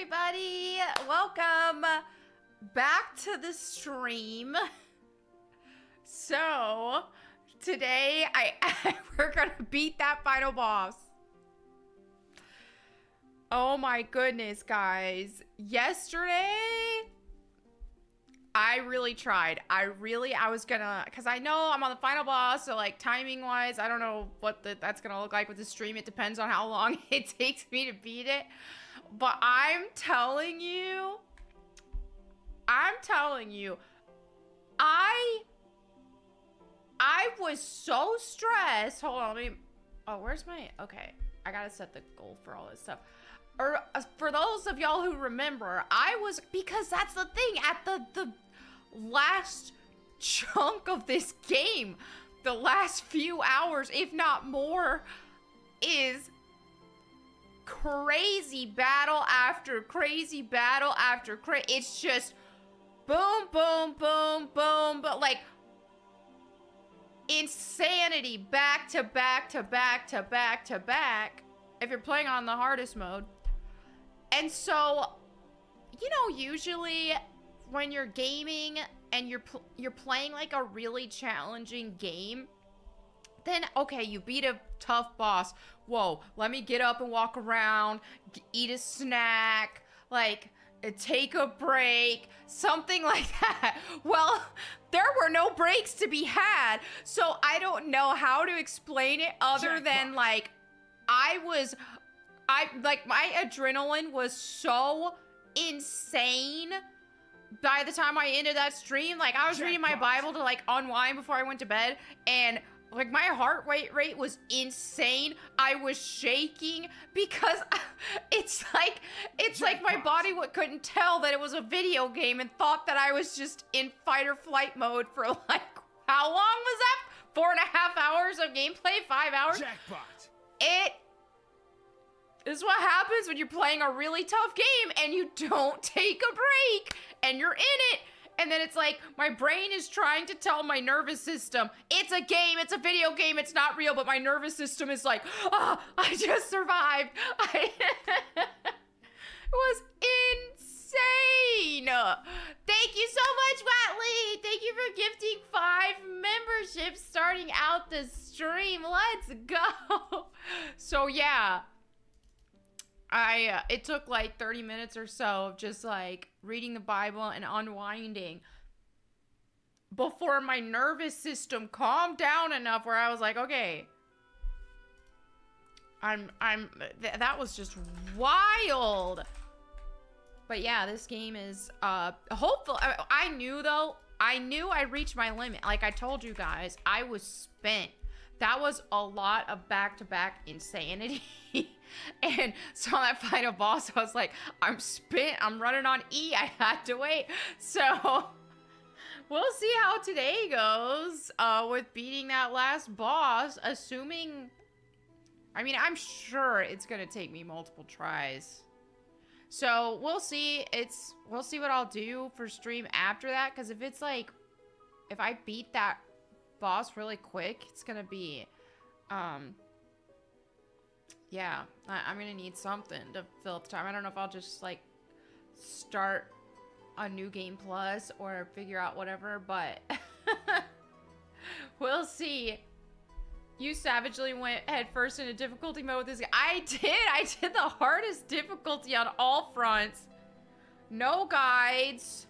everybody. Welcome back to the stream. So, today we're gonna beat that final boss. Oh my goodness, guys. Yesterday, I really tried. I was gonna, because I know I'm on the final boss, so like timing wise, I don't know what that's gonna look like with the stream. It depends on how long it takes me to beat it. But I'm telling you, I was so stressed. Hold on, where's my, okay. I gotta set the goal for all this stuff. Or for those of y'all who remember, because that's the thing, at the last chunk of this game, the last few hours, if not more, is crazy battle after crazy battle after it's just boom, boom, boom, boom, but like insanity back to back to back to back to back if you're playing on the hardest mode. And so, you know, usually when you're gaming and you're playing like a really challenging game, then okay, you beat a tough boss. Whoa, let me get up and walk around, eat a snack, like take a break, something like that. Well, there were no breaks to be had, so I don't know how to explain it other than like my adrenaline was so insane by the time I ended that stream. Like I was reading my Bible to like unwind before I went to bed, and like my heart rate was insane. I was shaking because it's like my body couldn't tell that it was a video game and thought that I was just in fight or flight mode for like, how long was that? 4.5 hours of gameplay, 5 hours? Jackpot. This is what happens when you're playing a really tough game and you don't take a break and you're in it. And then it's like, my brain is trying to tell my nervous system, it's a game, it's a video game, it's not real. But my nervous system is like, oh, I just survived. It was insane. Thank you so much, Watley. Thank you for gifting 5 memberships starting out the stream. Let's go. So yeah. It took like 30 minutes or so of just like reading the Bible and unwinding before my nervous system calmed down enough where I was like, okay, that was just wild. But yeah, this game is, hopeful. I knew I reached my limit. Like I told you guys, I was spent. That was a lot of back-to-back insanity. And so on that final boss, I was like, I'm spent. I'm running on E. I had to wait. So we'll see how today goes with beating that last boss. Assuming, I mean, I'm sure it's going to take me multiple tries. So we'll see. We'll see what I'll do for stream after that. Because if it's like, if I beat that boss really quick, it's gonna be yeah, I'm gonna need something to fill up the time. I don't know if I'll just like start a new game plus or figure out whatever, but we'll see. You savagely went head first into difficulty mode with this game. I did the hardest difficulty on all fronts. No guides,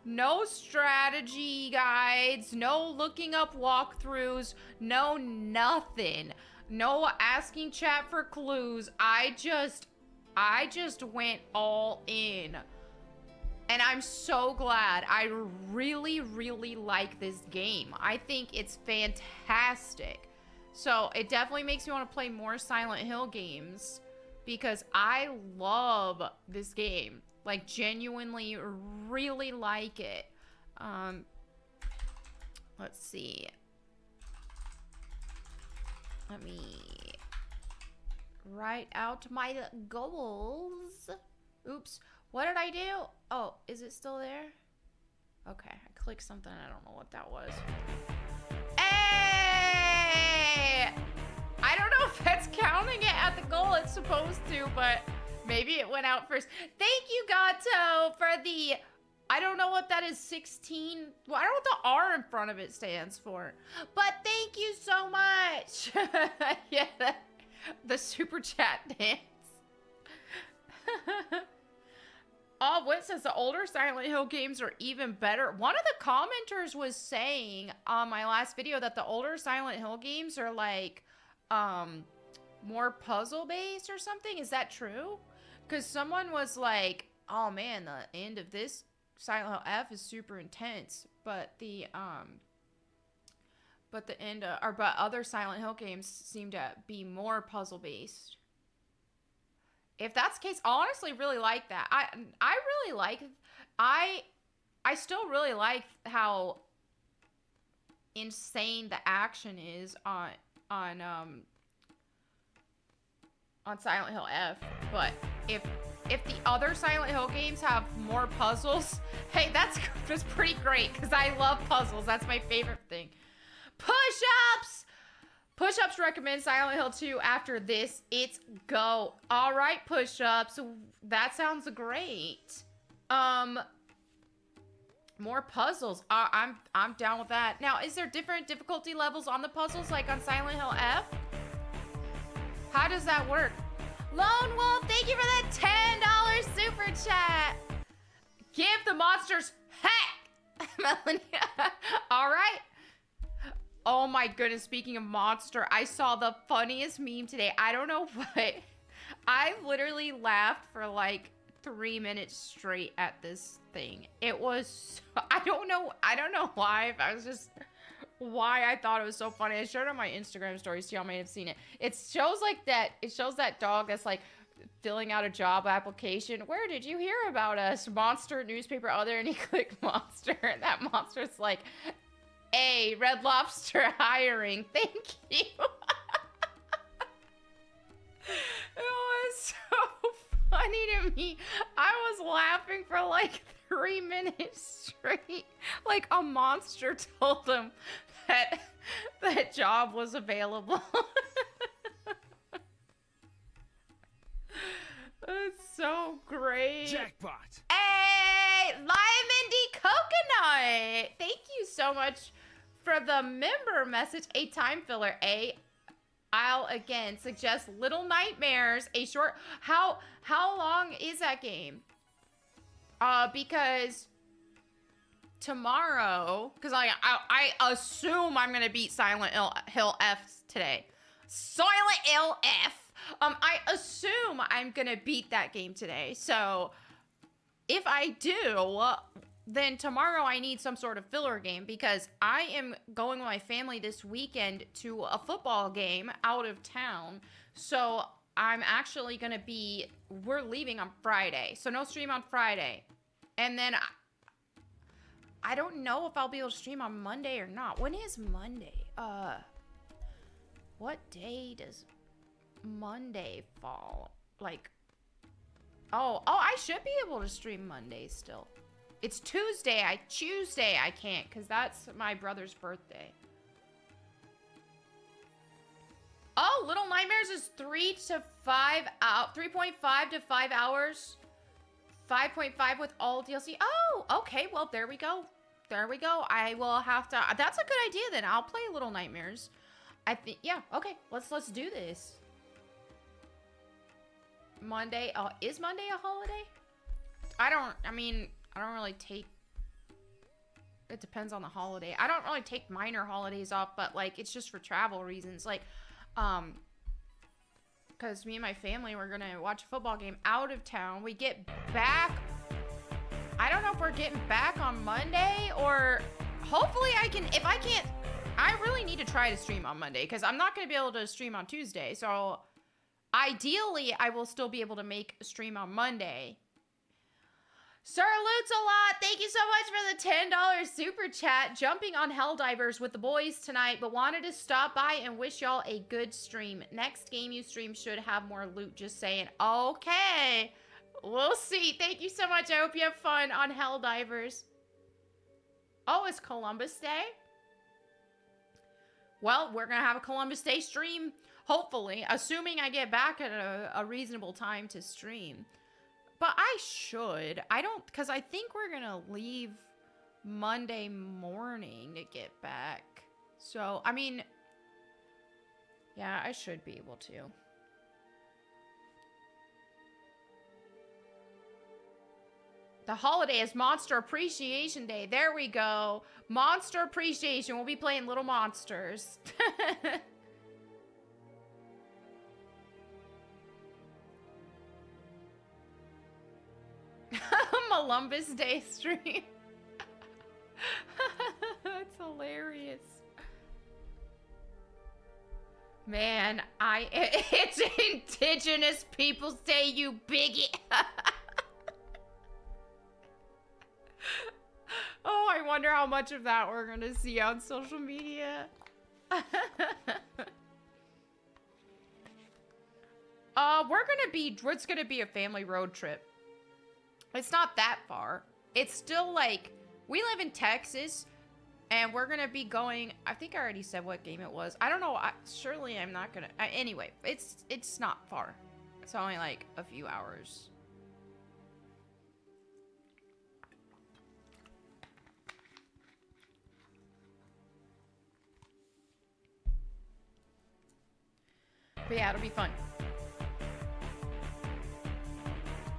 no strategy guides, no looking up walkthroughs, no nothing. No asking chat for clues. I just went all in. And I'm so glad. I really, really like this game. I think it's fantastic. So it definitely makes me want to play more Silent Hill games because I love this game. Like, genuinely really like it. Let's see. Let me write out my goals. Oops. What did I do? Oh, is it still there? Okay, I clicked something. I don't know what that was. Hey! I don't know if that's counting it at the goal it's supposed to, but Maybe it went out first. Thank you, Gato, for the... I don't know what that is, 16... Well, I don't know what the R in front of it stands for. But thank you so much. Yeah, the super chat dance. Oh, what says the older Silent Hill games are even better. One of the commenters was saying on my last video that the older Silent Hill games are like more puzzle based or something. Is that true? Because someone was like, oh man, the end of this Silent Hill F is super intense, but the end but other Silent Hill games seem to be more puzzle based. If that's the case, I honestly really like that. I really like, I still really like how insane the action is on Silent Hill F. But if the other Silent Hill games have more puzzles, hey, that's pretty great because I love puzzles. That's my favorite thing. Push-ups! Push-ups recommend Silent Hill 2 after this. It's go. All right, push-ups. That sounds great. More puzzles. I'm down with that. Now, is there different difficulty levels on the puzzles like on Silent Hill F? How does that work? Lone Wolf, thank you for that $10 super chat. Give the monsters heck. Melonie. All right. Oh my goodness, speaking of monster, I saw the funniest meme today. I don't know what. I literally laughed for like 3 minutes straight at this thing. It was, I don't know why. I was just, why I thought it was so funny. I showed it on my Instagram stories, so y'all may have seen it. It shows that dog that's like filling out a job application. Where did you hear about us? Monster, newspaper, other, and he clicked monster. And that monster's like, A, Red Lobster hiring. Thank you. It was so funny to me. I was laughing for like 3 minutes straight. Like a monster told him that that job was available. It's so great. Jackpot. Hey, Lemon D Coconut. Thank you so much for the member message. A time filler. I'll again suggest Little Nightmares. A short. How long is that game? Because tomorrow, because I assume I'm gonna beat Silent Hill F today. Silent Hill F. I assume I'm gonna beat that game today. So if I do, then tomorrow I need some sort of filler game because I am going with my family this weekend to a football game out of town. So I'm actually gonna we're leaving on Friday. So no stream on Friday. And then I don't know if I'll be able to stream on Monday or not. When is Monday? What day does Monday fall? Like, oh, I should be able to stream Monday still. It's Tuesday. Tuesday I can't because that's my brother's birthday. Oh, Little Nightmares is 3.5 to 5 hours. 5.5 with all DLC. Oh, okay. Well, there we go. There we go. I will have to. That's a good idea then. I'll play Little Nightmares. I think. Yeah. Okay. Let's do this. Monday. Is Monday a holiday? I don't really take. It depends on the holiday. I don't really take minor holidays off, but like it's just for travel reasons. Like, because me and my family were gonna watch a football game out of town. We get back. I don't know if we're getting back on Monday or hopefully I can. If I can't, I really need to try to stream on Monday because I'm not gonna be able to stream on Tuesday. So ideally, I will still be able to make a stream on Monday. Sir Lutz a lot. Thank you so much for the $10 super chat. Jumping on Helldivers with the boys tonight, but wanted to stop by and wish y'all a good stream. Next game you stream should have more loot, just saying. Okay. We'll see. Thank you so much. I hope you have fun on Helldivers. Oh, it's Columbus Day? Well, we're going to have a Columbus Day stream Hopefully, assuming I get back at a reasonable time to stream. But I should. I don't, because I think we're going to leave Monday morning to get back. So, I mean, yeah, I should be able to. The holiday is Monster Appreciation Day. There we go. Monster Appreciation. We'll be playing Little Monsters. Columbus Day stream. That's hilarious. Man, it's Indigenous Peoples Day, you bigot. Oh, I wonder how much of that we're gonna see on social media. It's gonna be a family road trip. It's not that far. It's still like, we live in Texas, and we're gonna be going, I think I already said what game it was. I don't know, surely I'm not gonna, anyway, it's not far. It's only like a few hours. But yeah, it'll be fun.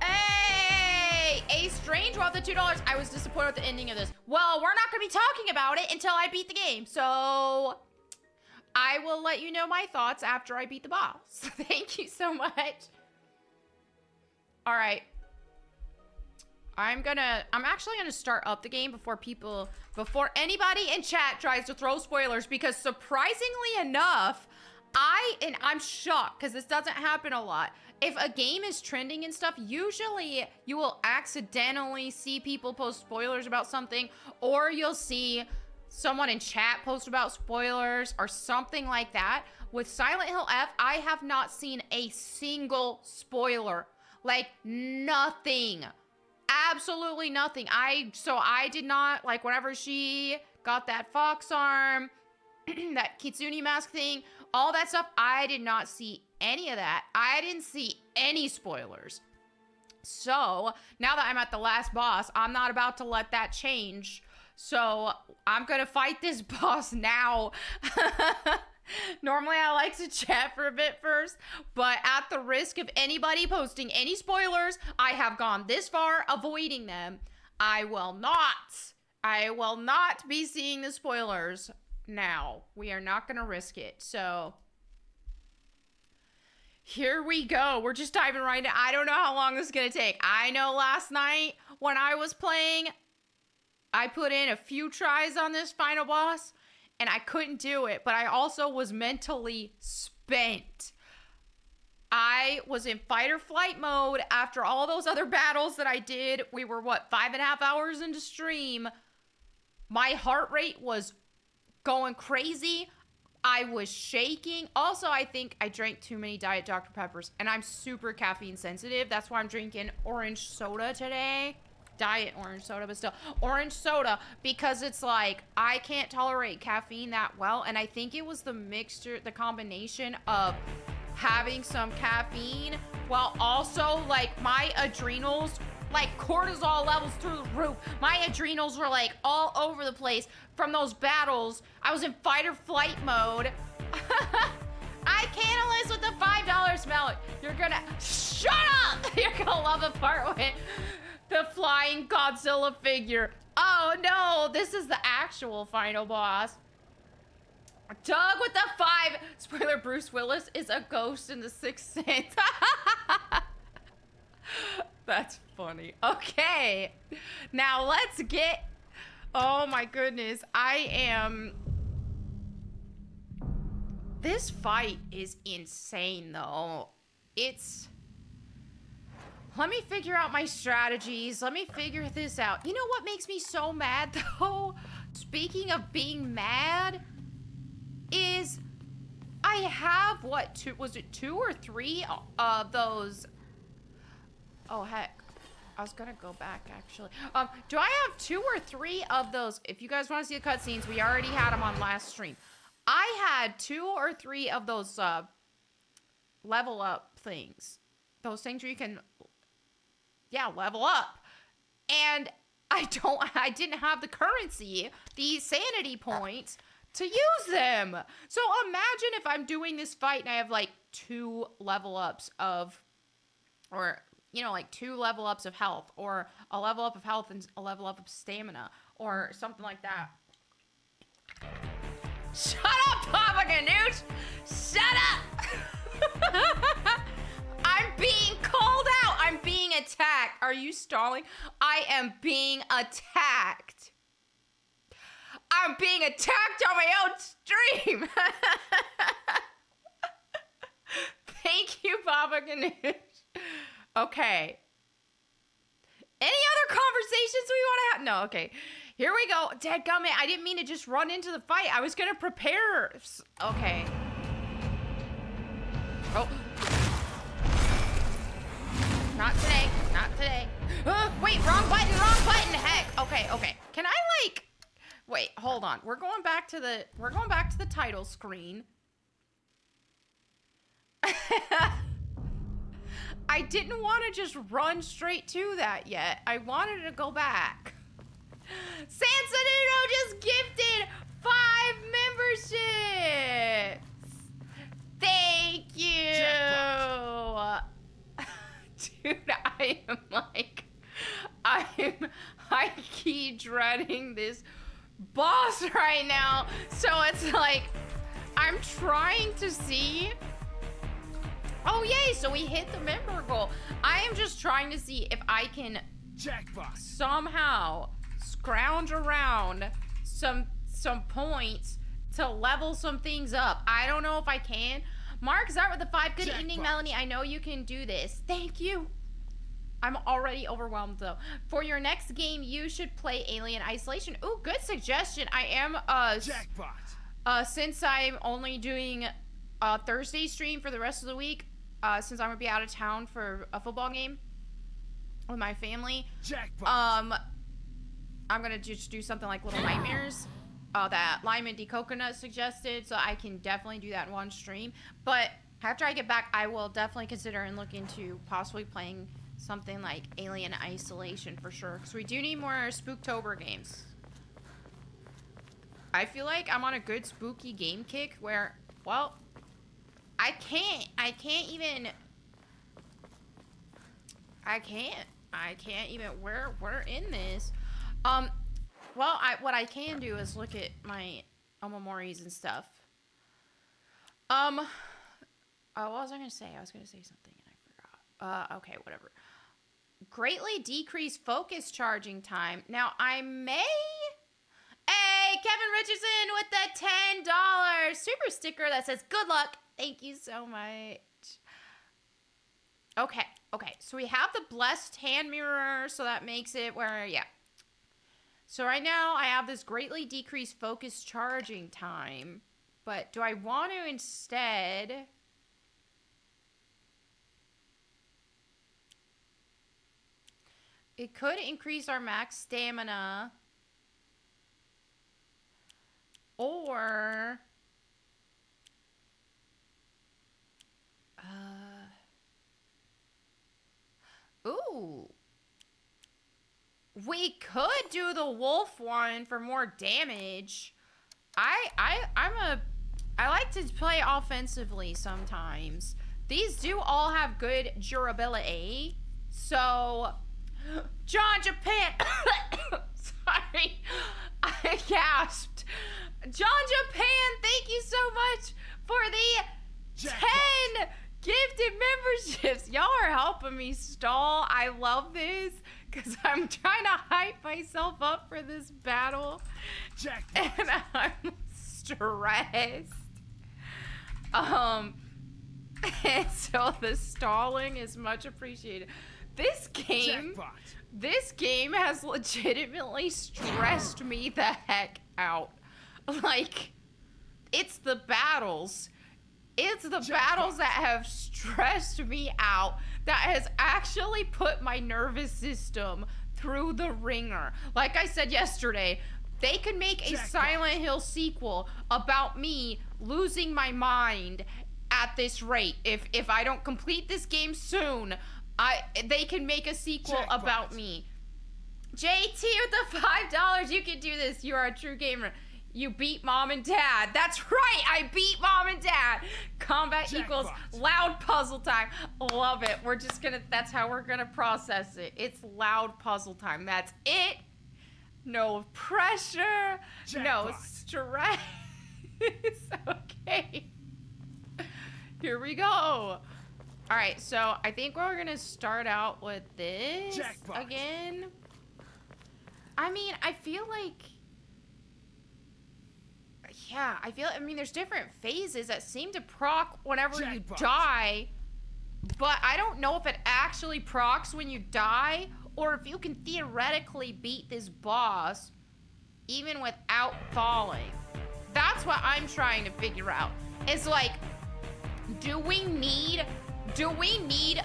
Hey! A Strange World the $2. I was disappointed with the ending of this. Well, we're not going to be talking about it until I beat the game. So, I will let you know my thoughts after I beat the boss. Thank you so much. Alright. I'm actually gonna start up the game before anybody in chat tries to throw spoilers, because surprisingly enough, I'm shocked because this doesn't happen a lot. If a game is trending and stuff, usually you will accidentally see people post spoilers about something, or you'll see someone in chat post about spoilers or something like that. With Silent Hill F, I have not seen a single spoiler. Like, nothing. Absolutely nothing. So I did not, like, whenever she got that fox arm, that Kitsune mask thing, all that stuff, I did not see any of that. I didn't see any spoilers. So, now that I'm at the last boss, I'm not about to let that change. So, I'm gonna fight this boss now. Normally, I like to chat for a bit first, but at the risk of anybody posting any spoilers, I have gone this far avoiding them. I will not be seeing the spoilers now. We are not gonna risk it. So here we go. We're just diving right in. I don't know how long this is gonna take. I know last night when I was playing, I put in a few tries on this final boss and I couldn't do it, but I also was mentally spent. I was in fight or flight mode after all those other battles that I did. We were, what, 5.5 hours into stream. My heart rate was going crazy. I was shaking. Also, I think I drank too many Diet Dr. Peppers, and I'm super caffeine sensitive. That's why I'm drinking orange soda today. Diet orange soda, but still orange soda, because it's like I can't tolerate caffeine that well, and I think it was the mixture, the combination of having some caffeine while also like my adrenals, like cortisol levels through the roof. My adrenals were like all over the place from those battles. I was in fight or flight mode. I can't with the $5 smell. You're gonna shut up. You're gonna love the part with the flying Godzilla figure. Oh no, this is the actual final boss. Doug with the 5. Spoiler, Bruce Willis is a ghost in The Sixth Sense. That's funny. Okay, now let's get, oh my goodness, this fight is insane though. Let me figure out my strategies. Let me figure this out. You know what makes me so mad though? Speaking of being mad, is I have, what, was it 2 or 3 of those? Oh heck, I was gonna go back actually. Do I have 2 or 3 of those? If you guys want to see the cutscenes, we already had them on last stream. I had 2 or 3 of those level up things. Those things where you can, yeah, level up. And I didn't have the currency, the sanity points to use them. So imagine if I'm doing this fight and I have like 2 level ups of, or, you know, like 2 level ups of health, or a level up of health and a level up of stamina, or something like that. Shut up, Papa Ganoush! Shut up! I'm being called out! I'm being attacked! Are you stalling? I am being attacked! I'm being attacked on my own stream! Thank you, Papa Ganoush. Okay. Any other conversations we want to have? No, okay. Here we go. Dadgummit, I didn't mean to just run into the fight. I was gonna prepare. Okay. Oh. Not today. Not today. Wait, wrong button, wrong button. Heck. Okay, okay. Can I like... Wait, hold on. We're going back to the title screen. I didn't want to just run straight to that yet. I wanted to go back. Sansanudo just gifted 5 memberships. Thank you. Dude, I keep dreading this boss right now. So it's like, I'm trying to see. Oh, yay, so we hit the member goal. I am just trying to see if I can somehow scrounge around some points to level some things up. I don't know if I can. Mark, start with the 5. Good evening, Melonie. I know you can do this. Thank you. I'm already overwhelmed, though. For your next game, you should play Alien Isolation. Ooh, good suggestion. I am, since I'm only doing a Thursday stream for the rest of the week, since I'm gonna be out of town for a football game with my family, I'm gonna just do something like Little Nightmares, that Lime and D Coconut suggested, so I can definitely do that in one stream. But after I get back, I will definitely consider and look into possibly playing something like Alien Isolation for sure, because we do need more Spooktober games. I feel like I'm on a good spooky game kick where, well, I can't even, we're in this. Well, what I can do is look at my memories and stuff. What was I gonna say? I was gonna say something and I forgot. Okay, whatever. Greatly decreased focus charging time. Now, I may... Hey, Kevin Richardson with the $10 super sticker that says, good luck. Thank you so much. Okay, okay. So we have the blessed hand mirror, so that makes it where, yeah. So right now, I have this greatly decreased focus charging time. But do I want to instead... It could increase our max stamina. Or... Ooh. We could do the wolf one for more damage. I like to play offensively sometimes. These do all have good durability. So, John Japan. Sorry, I gasped. John Japan, thank you so much for the 10 gifted memberships. Y'all are helping me stall. I love this because I'm trying to hype myself up for this battle. And I'm stressed. And so the stalling is much appreciated. This game has legitimately stressed me the heck out. Like, it's the battles. It's the battles that have stressed me out, that has actually put my nervous system through the ringer. Like I said yesterday, they could make a Silent Hill sequel about me losing my mind at this rate. If I don't complete this game soon, they can make a sequel Jackpot. about me. JT with the $5. You can do this. You are a true gamer. You beat mom and dad. That's right. I beat mom and dad. Combat equals loud puzzle time. Love it. We're just gonna, that's how we're gonna process it. It's loud puzzle time. That's it. No pressure. Jackpot. No stress. Okay. Here we go. All right. So I think we're gonna start out with this Jackpot. again. I mean, I feel like, yeah, I mean, there's different phases that seem to proc whenever you die, but I don't know if it actually procs when you die, or if you can theoretically beat this boss even without falling. That's what I'm trying to figure out. It's like, do we need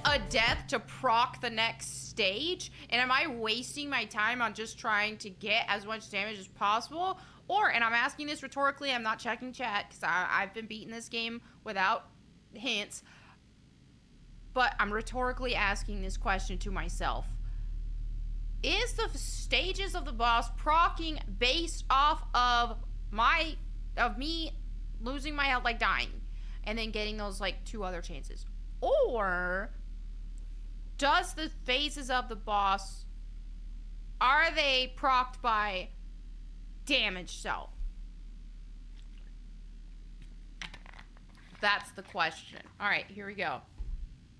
a death to proc the next stage? And am I wasting my time on just trying to get as much damage as possible? Or, and I'm asking this rhetorically, I'm not checking chat because I've been beating this game without hints, but I'm rhetorically asking this question to myself. Is the stages of the boss proccing based off of me losing my health, like dying, and then getting those like 2 other chances? Or does the phases of the boss, are they procced by damage cell? That's the question. All right, here we go.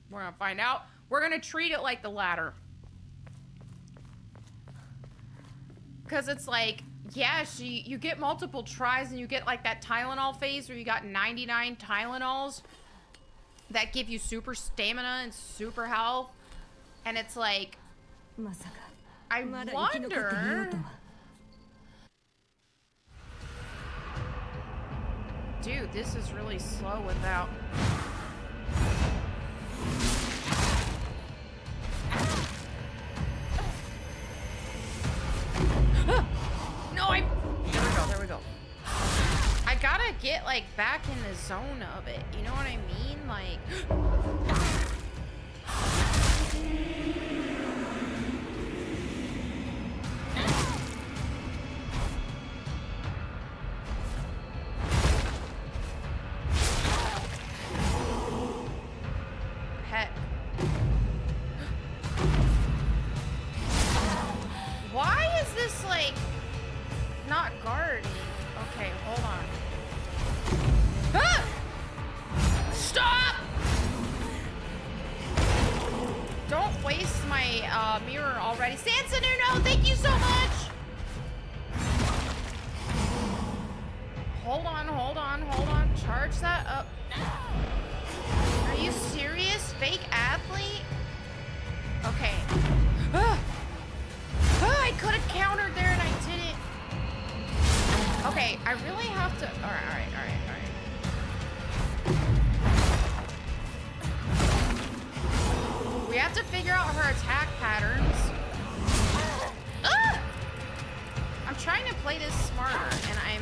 We're gonna find out. We're gonna treat it like the latter. Because it's like, yeah, you get multiple tries and you get like that Tylenol phase where you got 99 Tylenols that give you super stamina and super health. And it's like, I wonder... Dude, this is really slow without... No, there we go. I gotta get, like, back in the zone of it. You know what I mean? Like... Heck. Why is this, like, not guarding? Okay, hold on. Ah! Stop! Don't waste my mirror already. Sansanuno, thank you so much! Hold on, hold on, hold on. Charge that up. Are you serious? Fake athlete? Okay. Ah! Ah, I could have countered there and I didn't. Okay, I really have to... Alright. We have to figure out her attack patterns. Ah! I'm trying to play this smarter, and I'm...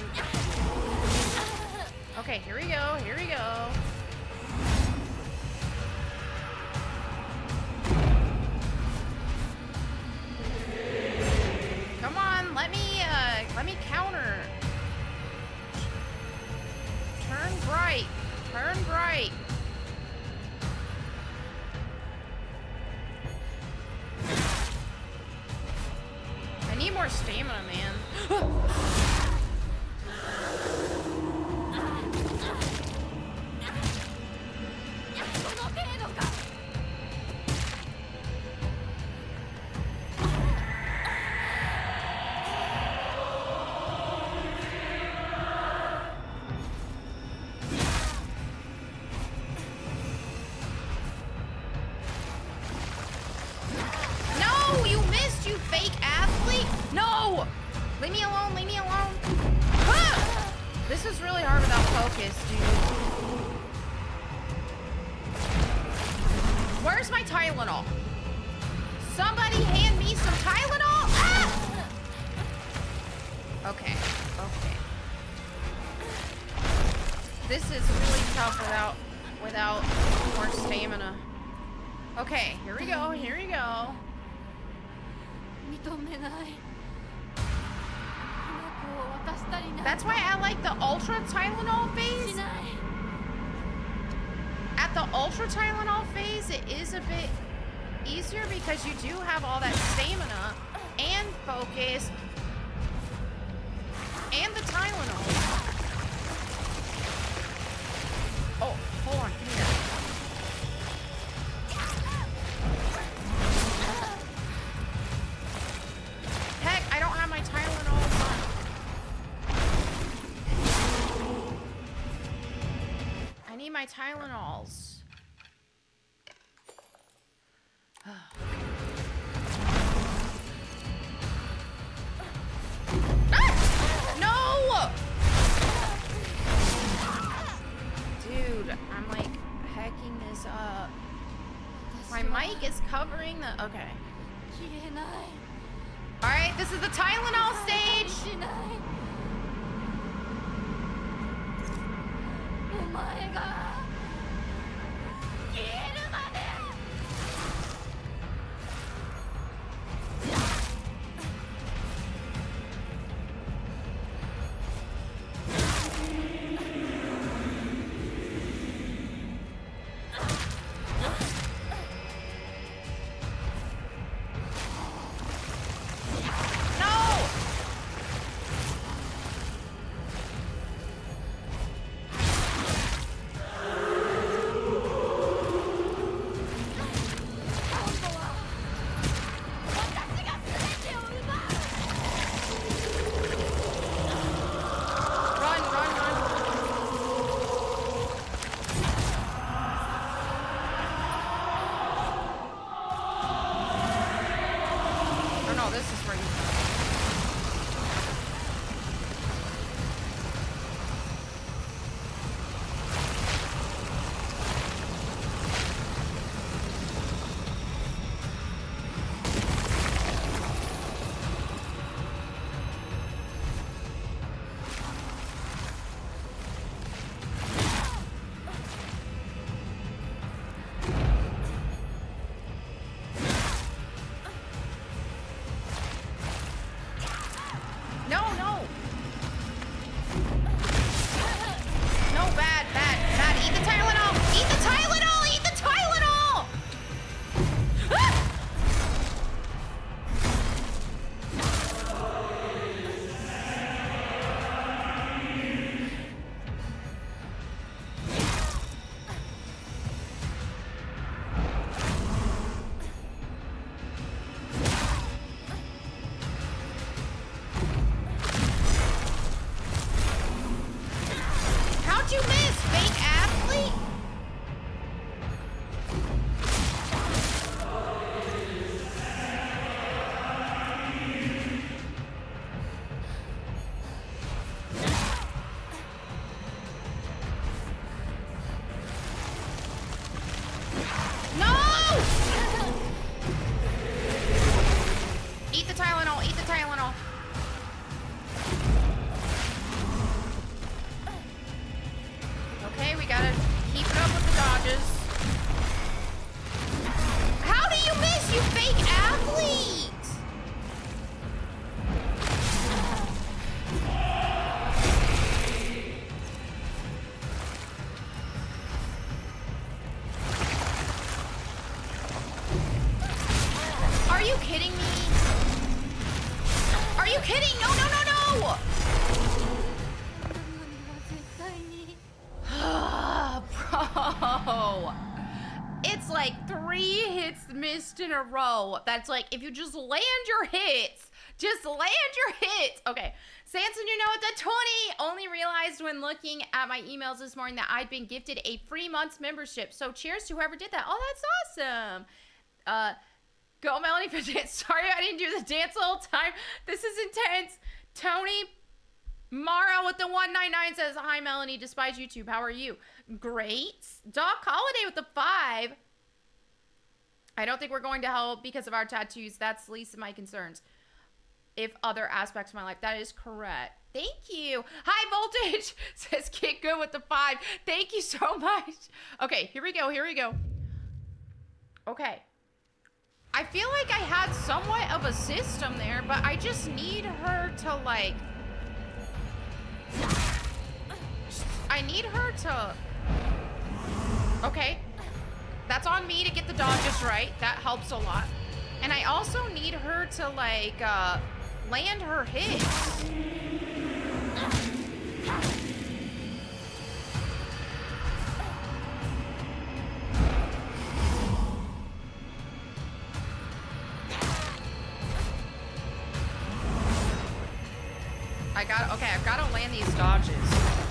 Okay, here we go, here we go. Come on, let me counter. Turn bright. Turn bright. I need more stamina, man. No, you missed, you fake athlete. No, leave me alone, leave me alone. Ah! This is really hard without focus, dude. Where's my Tylenol? Somebody hand me some Tylenol! Ah! Okay, okay. This is really tough without... without more stamina. Okay, here we go, here we go. That's why I like the Ultra Tylenol phase. At the Ultra Tylenol phase, it is a bit easier because you do have all that stamina and focus and the Tylenol. Oh, hold on, come here. Heck, I don't have my Tylenol on. I need my Tylenols. No! Dude, I'm like hacking this up. My mic is covering the... Okay. Alright, this is the Tylenol stage! In a row. That's like, if you just land your hits, Okay, Sanson, you know it's a 20. Only realized when looking at my emails this morning that I'd been gifted a free month's membership. So cheers to whoever did that. Oh, that's awesome. Go Melonie for dance. Sorry I didn't do the dance the whole time. This is intense. Tony Mara with the 199 says, hi Melonie, despise YouTube. How are you? Great. Doc Holiday with the 5. I don't think we're going to help because of our tattoos. That's the least of my concerns. if other aspects of my life. That is correct. Thank you. High voltage says get good with the 5. Thank you so much. Okay, here we go. Here we go. Okay. I feel like I had somewhat of a system there, but I just need her to, like... I need her to... Okay. That's on me to get the dodges right. That helps a lot. And I also need her to, like, land her hits. Okay, I've got to land these dodges.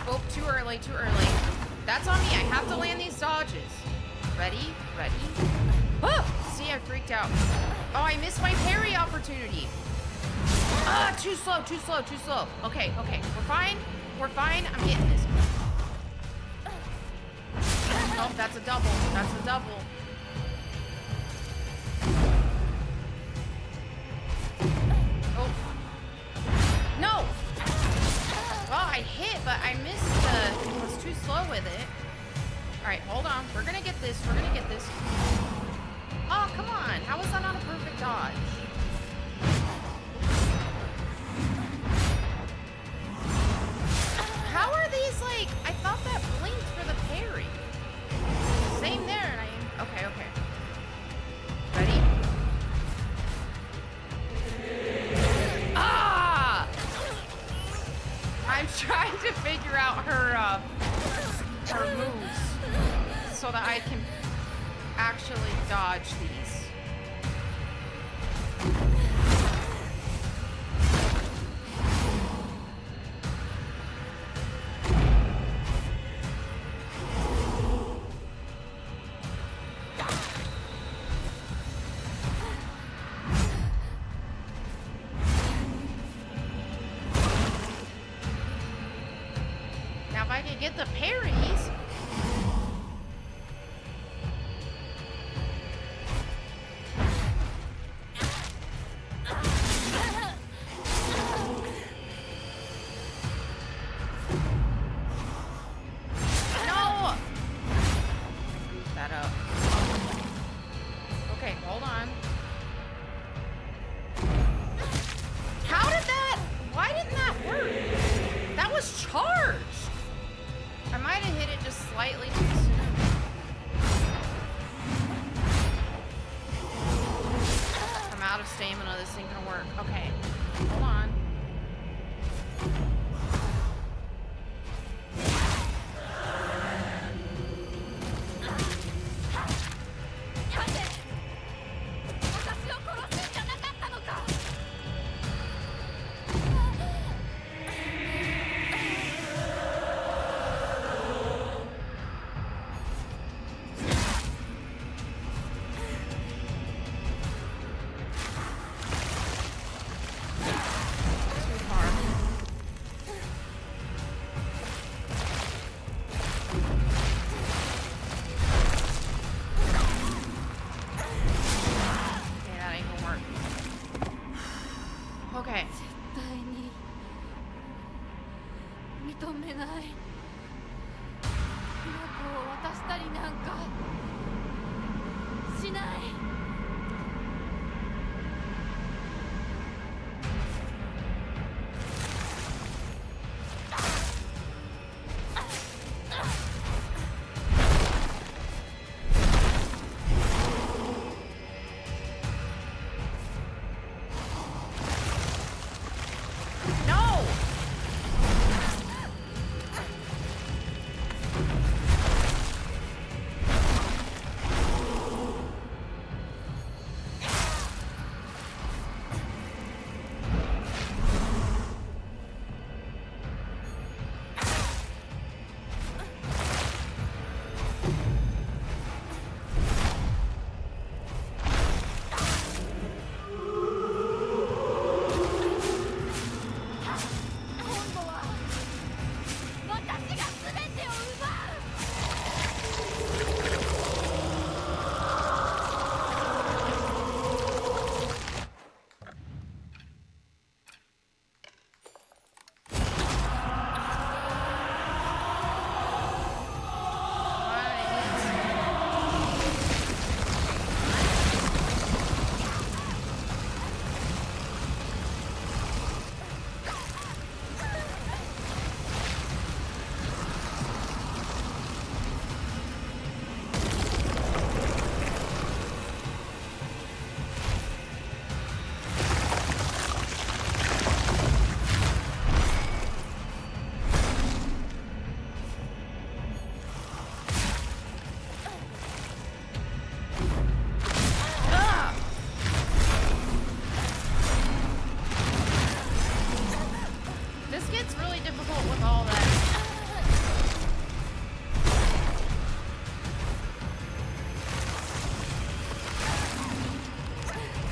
Oh, too early, too early. That's on me. I have to land these dodges. Ready? Ready? Oh! See, I freaked out. Oh, I missed my parry opportunity. Ah, too slow, too slow, too slow. Okay, okay. We're fine. We're fine. I'm getting this. Oh, that's a double. That's a double. Oh. No! Well, I hit, but I missed the... I was too slow with it. Alright, hold on. We're gonna get this. We're gonna get this. Oh, come on. How is that not a perfect dodge? How are these, like... I thought that blinked for the parry. Same there, and I... Okay, okay. Ready? Ah! I'm trying to figure out her moves so that I can actually dodge these. Now if I can get the parries.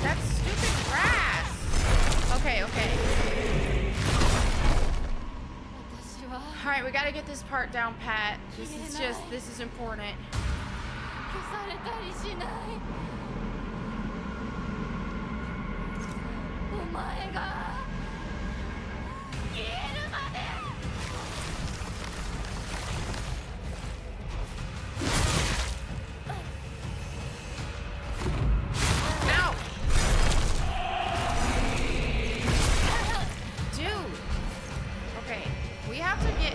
That's stupid grass. Okay, okay. Alright, we gotta get this part down pat. This is important. Ow! Dude! Okay, we have to get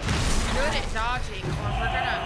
good at dodging or we're gonna...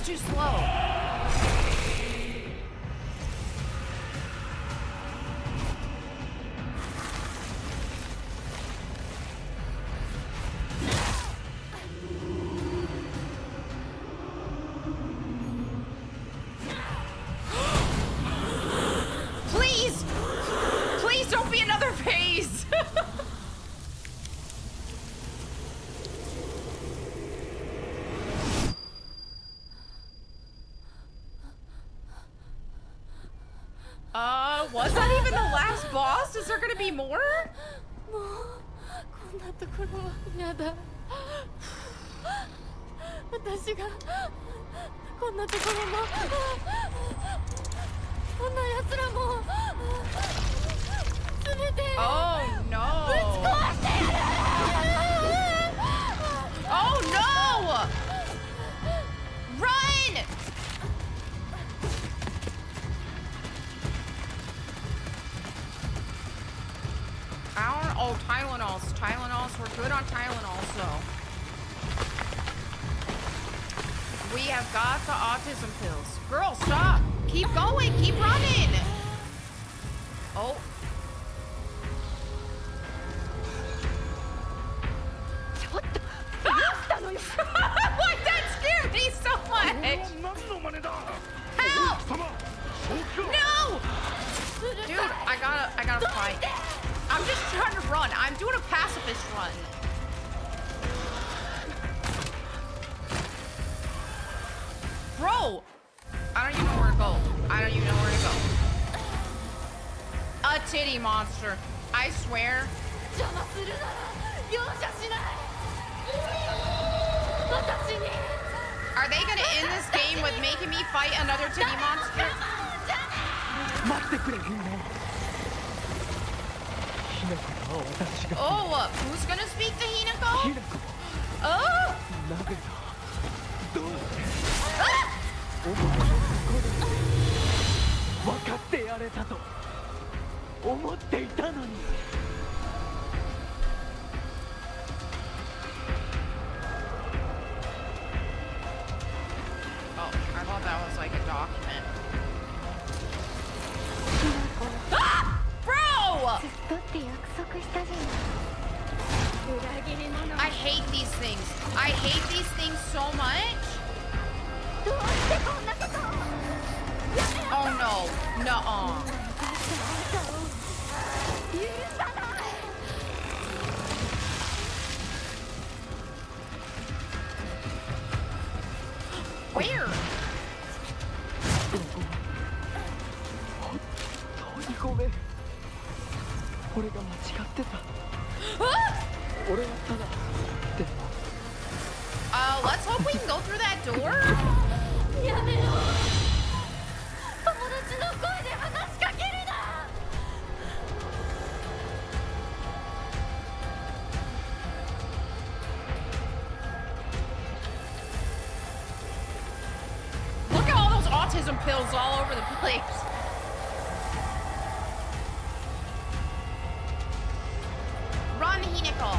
Too slow. Please! Please don't be another phase! Was that even the last boss? Is there gonna be more? Oh no! Oh no! Run! Oh, Tylenols. Tylenols. We're good on Tylenol, so. We have got the autism pills. Girl, stop. Keep going. Keep running. Oh. What? That scared me so much. Help! No! Dude, I gotta fight. I'm just trying to run. I'm doing a pacifist run. Bro! I don't even know where to go. I don't even know where to go. A titty monster. I swear. Are they gonna end this game with making me fight another titty monster? Oh, who's gonna speak to Hinako? Oh! Oh, I thought that was like a document. Ah! Bro! I hate these things. I hate these things so much. Oh no. Nuh-uh. Where? Let's hope we can go through that door. Look at all those autism pills all over the place. Run, Hinako.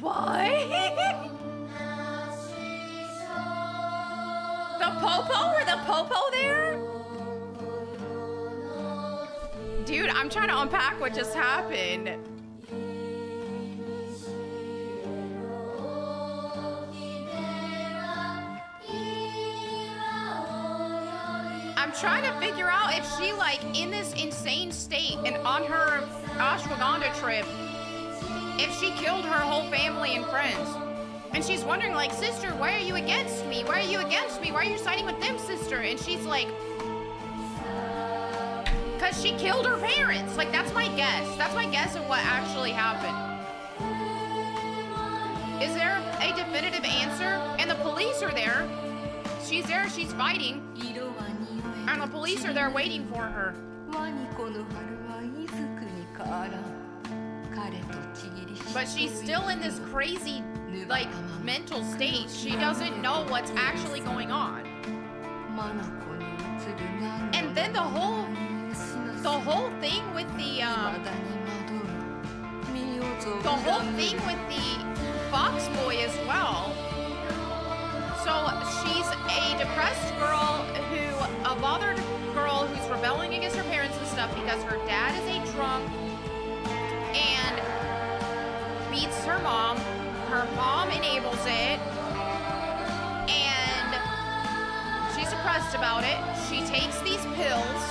What? The Popo? Were the Popo there? Dude, I'm trying to unpack what just happened. I'm trying to figure out if she, like, in this insane state and on her ashwagandha trip, if she killed her whole family and friends. And she's wondering, like, sister, why are you against me? Why are you against me? Why are you siding with them, sister? And she's like, because she killed her parents. Like, that's my guess. That's my guess of what actually happened. Is there a definitive answer? And the police are there. She's there, she's fighting. And the police are there waiting for her. But she's still in this crazy, like, mental state. She doesn't know what's actually going on. And then the whole thing with the Fox boy as well. So she's a depressed girl a bothered girl who's rebelling against her parents and stuff because her dad is a drunk and beats her mom. Her mom enables it. And she's depressed about it. She takes these pills.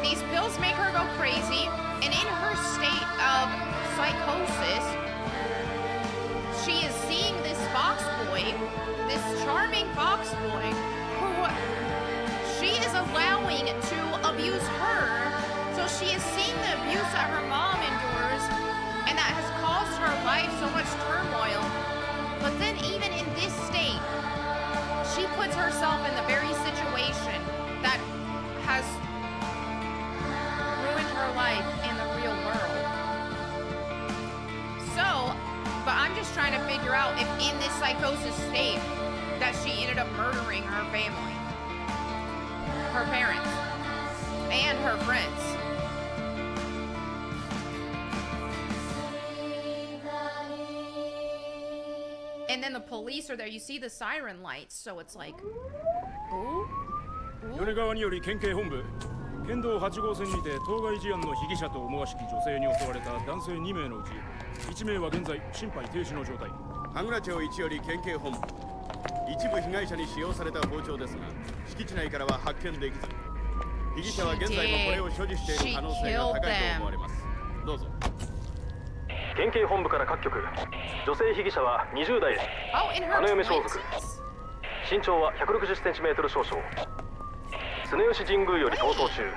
These pills make her go crazy. And in her state of psychosis, Foxboy, who she is allowing to abuse her. So she is seeing the abuse that her mom endures, and that has caused her life so much turmoil. But then even in this state, she puts herself in the very situation that has ruined her life in the real world. So, but I'm just trying to figure out if in this psychosis state that she ended up murdering her family, her parents, and her friends. And then the police are there. You see the siren lights, so it's like, ooh. 米川により県警本部県道8号線にて当該事案の被疑者と思わしき女性に襲われた男性2名のうち1名は現在心肺停止の状態。羽倉町1より県警本部一部被害者に使用された包丁ですが敷地内からは発見できず被疑者は現在もこれを所持している可能性が高いと思われます。どうぞ。県警本部から各局女性被疑者は20代花嫁装束身長は 160cm 少々常吉神宮より逃走中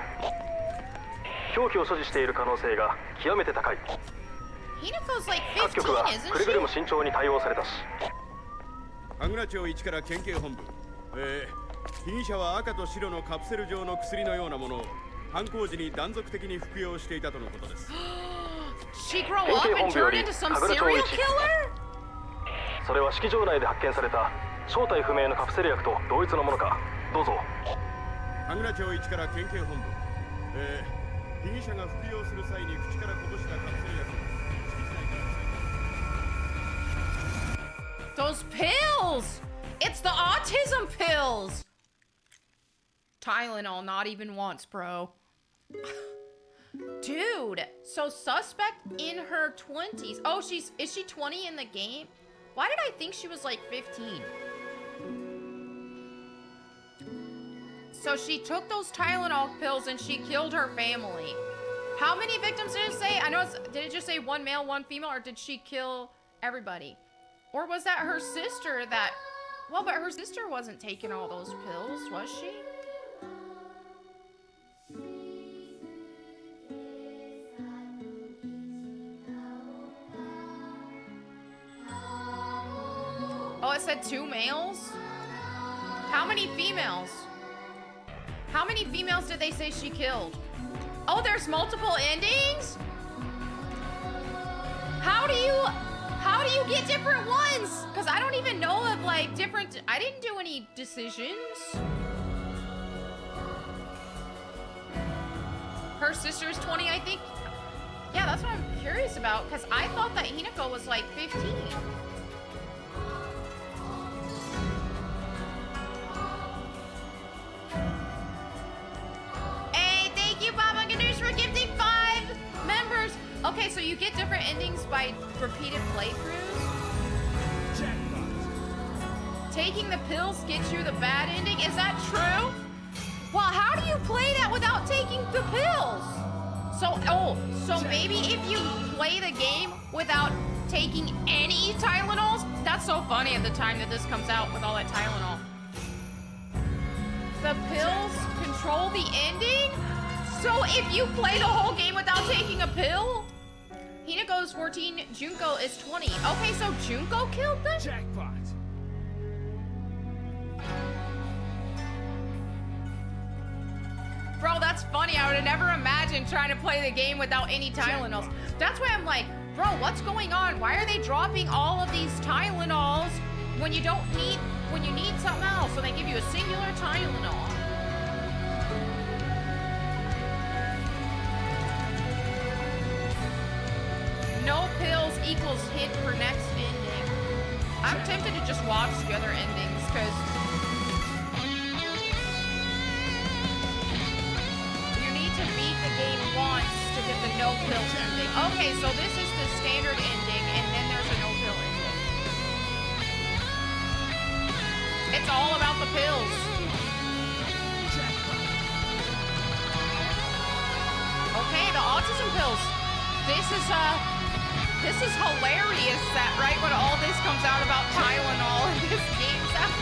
凶器を所持している可能性が極めて高い各局はくれぐれも慎重に対応されたし羽倉町1から県警本部被疑者は赤と白のカプセル状の薬のようなものを犯行時に断続的に服用していたとのことです。She grow up and turn into some serial killer? それは式場内で発見された正体不明のカプセル薬と同一のものか。どうぞ。羽倉町1から県警本部被疑者が服用する際に口からこぼしたカプセル薬をThose pills! It's the autism pills! Tylenol, not even once, bro. Dude, so suspect in her 20s. Oh, is she 20 in the game? Why did I think she was like 15? So she took those Tylenol pills and she killed her family. How many victims did it say? I know did it just say one male, one female, or did she kill everybody? Or was that her sister that... Well, but her sister wasn't taking all those pills, was she? Oh, it said 2 males? How many females? How many females did they say she killed? Oh, there's multiple endings? How do you get different ones? Because I don't even know of like different... I didn't do any decisions. Her sister's 20, I think. Yeah, that's what I'm curious about. Because I thought that Hinako was like 15. Hey, thank you, Baba Ganoush, for gifting 5 members. Okay, so you get different endings by repeated playthroughs. Taking the pills gets you the bad ending. Is that true? Well, how do you play that without taking the pills? So maybe if you play the game without taking any Tylenols? That's so funny at the time that this comes out with all that Tylenol. The pills control the ending? So if you play the whole game without taking a pill? Hinako is 14, Junko is 20. Okay, so Junko killed them? Jackpot. Bro, that's funny. I would have never imagined trying to play the game without any Tylenols. That's why I'm like, bro, what's going on? Why are they dropping all of these Tylenols when you need something else? So they give you a singular Tylenol. No pills equals hit for next ending. I'm tempted to just watch the other endings because you need to beat the game once to get the no pill ending. Okay, so this is the standard ending and then there's a no pill ending. It's all about the pills. Okay, the autism pills. This is hilarious that right when all this comes out about Tylenol and this game's out.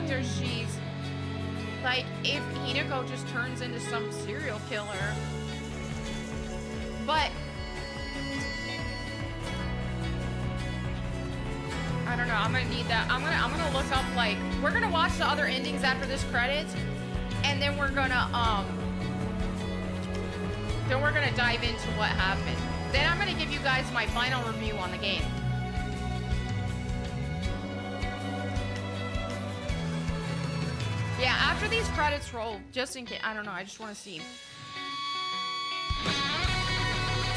after she's like, if Hinako just turns into some serial killer. But I don't know. I'm gonna need that. I'm gonna look up, like, we're gonna watch the other endings after this credits, and then we're gonna dive into what happened. Then I'm gonna give you guys my final review on the game. Yeah, after these credits roll, just in case, I don't know, I just want to see.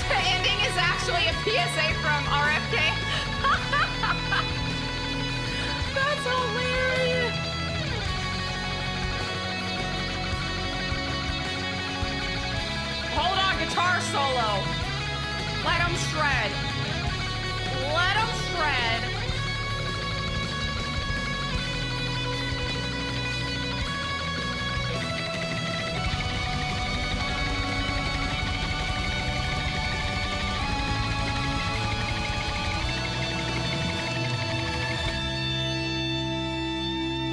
The ending is actually a PSA from RFK. That's hilarious. Hold on, guitar solo. Let him shred. Let him shred.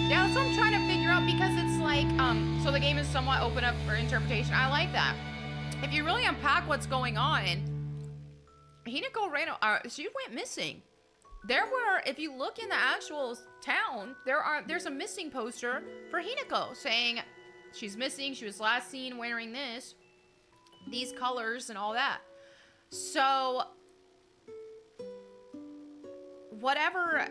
Yeah, that's what I'm trying to figure out, because it's like, so the game is somewhat open up for interpretation. I like that. If you really unpack what's going on, Hinako ran, she went missing. There were, if you look in the actual town, there's a missing poster for Hinako saying she's missing. She was last seen wearing these colors and all that. So whatever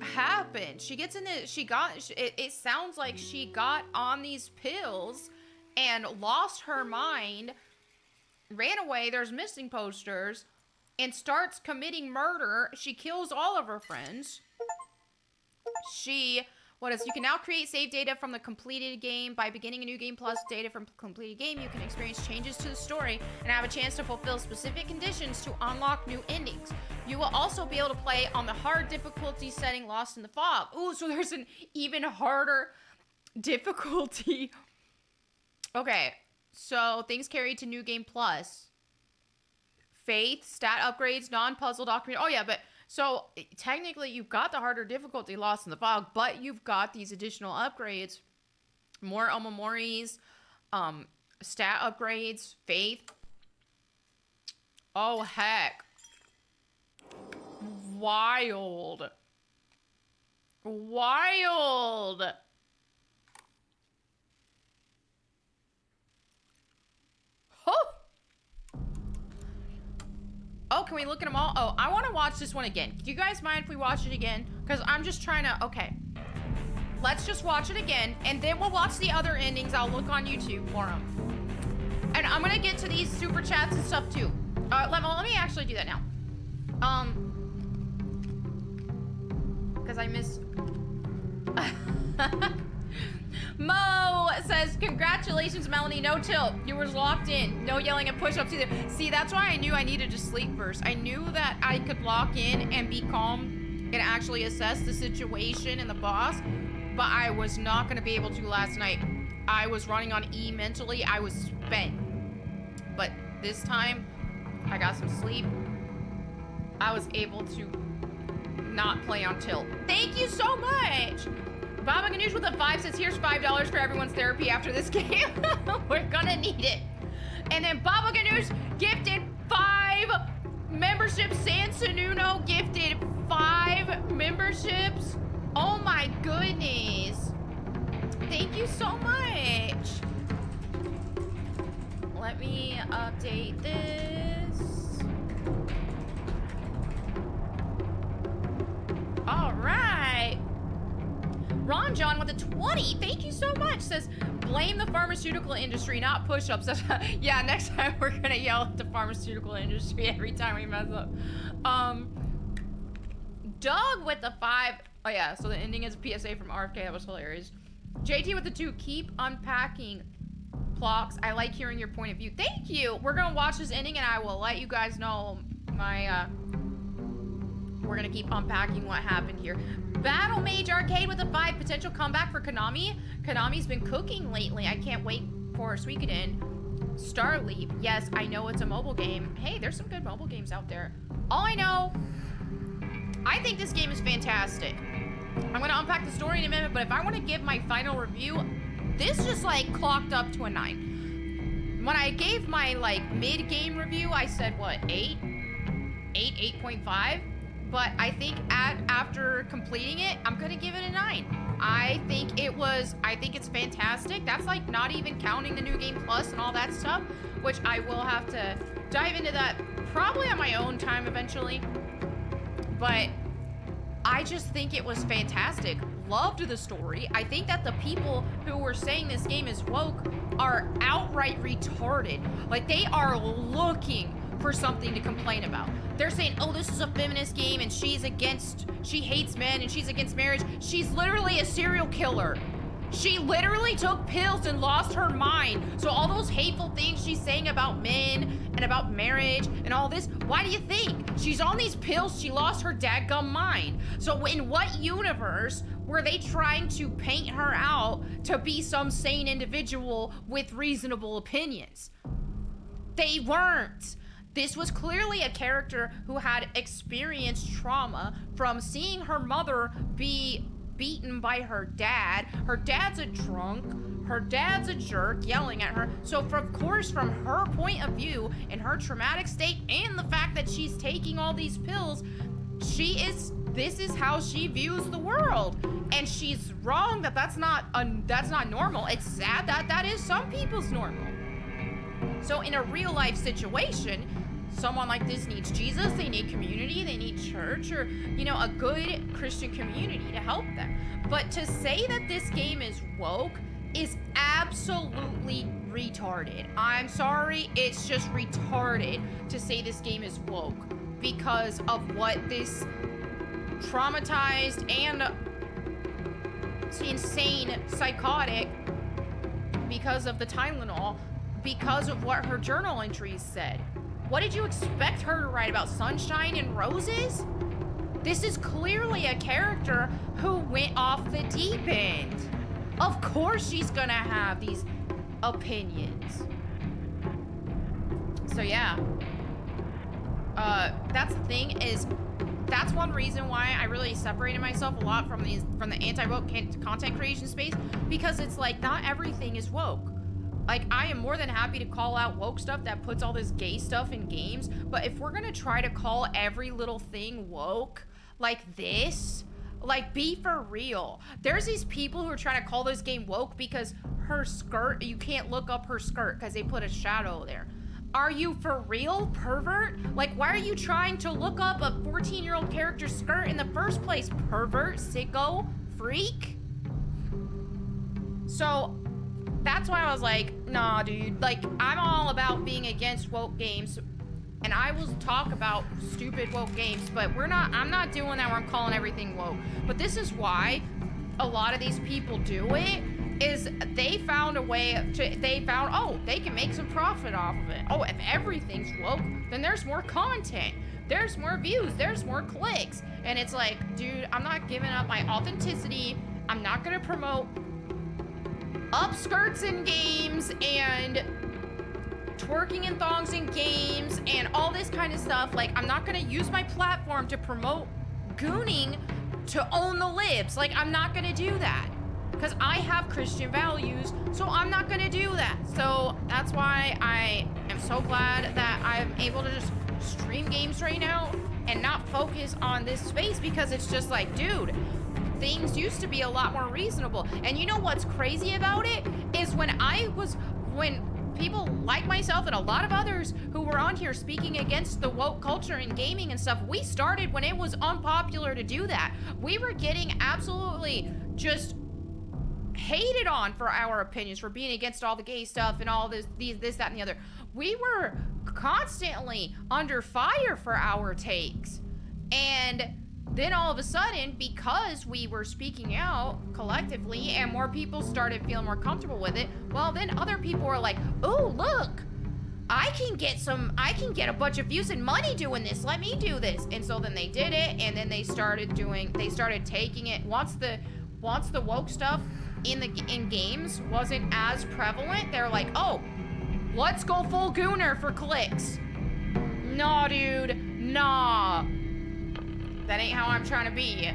happened, she gets in it sounds like she got on these pills and lost her mind, ran away, there's missing posters, and starts committing murder. She kills all of her friends. You can now create save data from the completed game. By beginning a new game plus data from completed game, you can experience changes to the story and have a chance to fulfill specific conditions to unlock new endings. You will also be able to play on the hard difficulty setting Lost in the Fog. Ooh, so there's an even harder difficulty. Okay, so things carried to New Game Plus. Faith, stat upgrades, non-puzzle document. Oh yeah, but so technically you've got the harder difficulty Lost in the Fog, but you've got these additional upgrades. More Omomoris, stat upgrades, faith. Oh heck. Wild. Wild. Oh, can we look at them all? Oh, I want to watch this one again. Do you guys mind if we watch it again? Because I'm just trying to... Okay. Let's just watch it again, and then we'll watch the other endings. I'll look on YouTube for them. And I'm going to get to these super chats and stuff, too. Let me actually do that now. Because I miss... Mo says, congratulations, Melonie. No tilt. You were locked in. No yelling and push-ups either. See, that's why I knew I needed to sleep first. I knew that I could lock in and be calm and actually assess the situation and the boss, but I was not going to be able to last night. I was running on E mentally. I was spent. But this time, I got some sleep. I was able to not play on tilt. Thank you so much! Baba Ganoush with a 5 says, here's $5 for everyone's therapy after this game. We're gonna need it. And then Baba Ganoush gifted 5 memberships. San Sanuno gifted 5 memberships. Oh my goodness. Thank you so much. Let me update this. All right. Ron John with a 20, thank you so much, says, blame the pharmaceutical industry, not push-ups. Yeah, next time we're gonna yell at the pharmaceutical industry every time we mess up. Doug with the 5, oh yeah, so the ending is a PSA from RFK, that was hilarious. JT with the 2, keep unpacking Plox. I like hearing your point of view. Thank you. We're gonna watch this ending and I will let you guys know my, we're gonna keep unpacking what happened here. Battle Mage Arcade with a 5, potential comeback for Konami. Konami's been cooking lately. I can't wait for Suikoden. Starleap, yes, I know it's a mobile game. Hey, there's some good mobile games out there. All I know, I think this game is fantastic. I'm gonna unpack the story in a minute, but if I want to give my final review, this just like clocked up to a 9. When I gave my like mid-game review, I said what, 8.5, but I think after completing it, I'm gonna give it a 9. I think it's fantastic. That's like not even counting the new game plus and all that stuff, which I will have to dive into that probably on my own time eventually. But I just think it was fantastic. Loved the story. I think that the people who were saying this game is woke are outright retarded. Like, they are looking for something to complain about. They're saying, oh, this is a feminist game and she hates men and she's against marriage. She's literally a serial killer. She literally took pills and lost her mind. So all those hateful things she's saying about men and about marriage and all this, why do you think? She's on these pills, she lost her dadgum mind. So in what universe were they trying to paint her out to be some sane individual with reasonable opinions? They weren't. This was clearly a character who had experienced trauma from seeing her mother be beaten by her dad. Her dad's a drunk. Her dad's a jerk yelling at her. So of course, from her point of view, in her traumatic state and the fact that she's taking all these pills, this is how she views the world. And she's wrong that's not normal. It's sad that is some people's normal. So in a real life situation, someone like this needs Jesus, they need community, they need church, or, a good Christian community to help them. But to say that this game is woke is absolutely retarded. I'm sorry, it's just retarded to say this game is woke because of what this traumatized and insane psychotic, because of the Tylenol, because of what her journal entries said. What did you expect her to write about sunshine and roses? This is clearly a character who went off the deep end. Of course she's gonna have these opinions. So yeah. That's the thing, is that's one reason why I really separated myself a lot from the anti-woke content creation space, because it's like not everything is woke. Like, I am more than happy to call out woke stuff that puts all this gay stuff in games, but if we're gonna try to call every little thing woke, like this, like, be for real. There's these people who are trying to call this game woke because her skirt, you can't look up her skirt because they put a shadow there. Are you for real, pervert? Like, why are you trying to look up a 14-year-old character's skirt in the first place, pervert, sicko, freak? So that's why I was like, nah, dude. Like, I'm all about being against woke games, and I will talk about stupid woke games, but I'm not doing that where I'm calling everything woke. But this is why a lot of these people do it, is they found a way oh, they can make some profit off of it. Oh, if everything's woke, then there's more content. There's more views, there's more clicks. And it's like, dude, I'm not giving up my authenticity. I'm not gonna promote upskirts in games and twerking and thongs in games and all this kind of stuff. Like, I'm not gonna use my platform to promote gooning to own the libs. Like, I'm not gonna do that because I have Christian values, so I'm not gonna do that. So that's why I am so glad that I'm able to just stream games right now and not focus on this space, because it's just like, dude, things used to be a lot more reasonable. And you know what's crazy about it is when people like myself and a lot of others who were on here speaking against the woke culture in gaming and stuff, we started when it was unpopular to do that. We were getting absolutely just hated on for our opinions, for being against all the gay stuff and all this, that, and the other. We were constantly under fire for our takes. And then all of a sudden, because we were speaking out collectively and more people started feeling more comfortable with it, well, then other people were like, oh, look, I can get a bunch of views and money doing this. Let me do this. And so then they did it, and then they started taking it. Once the woke stuff in games wasn't as prevalent, they're like, oh, let's go full gooner for clicks. Nah, dude, nah. That ain't how I'm trying to be.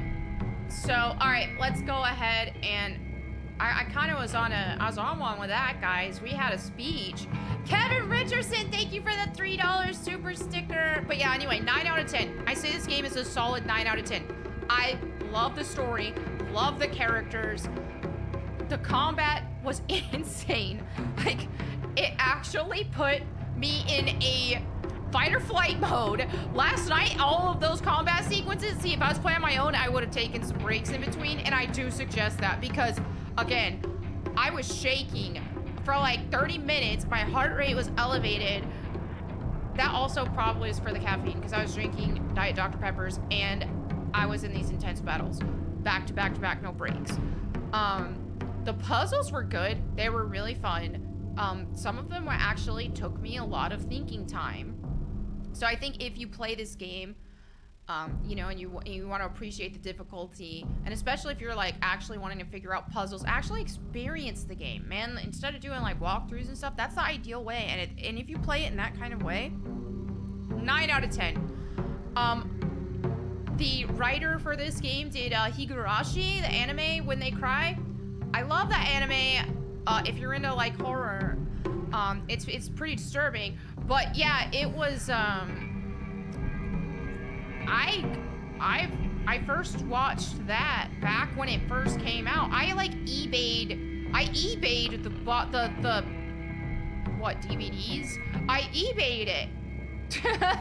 So, all right, let's go ahead and I kind of was on one with that, guys. We had a speech. Kevin Richardson, thank you for the $3 super sticker. But yeah, anyway, 9 out of 10. I say this game is a solid 9 out of 10. I love the story, love the characters. The combat was insane. Like, it actually put me in a fight or flight mode. Last night, all of those combat sequences, see, if I was playing on my own, I would have taken some breaks in between, and I do suggest that because, again, I was shaking for like 30 minutes. My heart rate was elevated. That also probably is for the caffeine because I was drinking Diet Dr. Peppers and I was in these intense battles. Back to back to back, no breaks. The puzzles were good. They were really fun. Some of them actually took me a lot of thinking time. So I think if you play this game, you know, and you want to appreciate the difficulty, and especially if you're like actually wanting to figure out puzzles, actually experience the game, man. Instead of doing like walkthroughs and stuff, that's the ideal way. And if you play it in that kind of way, 9 out of 10. The writer for this game did Higurashi, the anime When They Cry. I love that anime. If you're into like horror, it's pretty disturbing. But yeah, it was I first watched that back when it first came out. I like eBayed the what, DVDs? I eBayed it.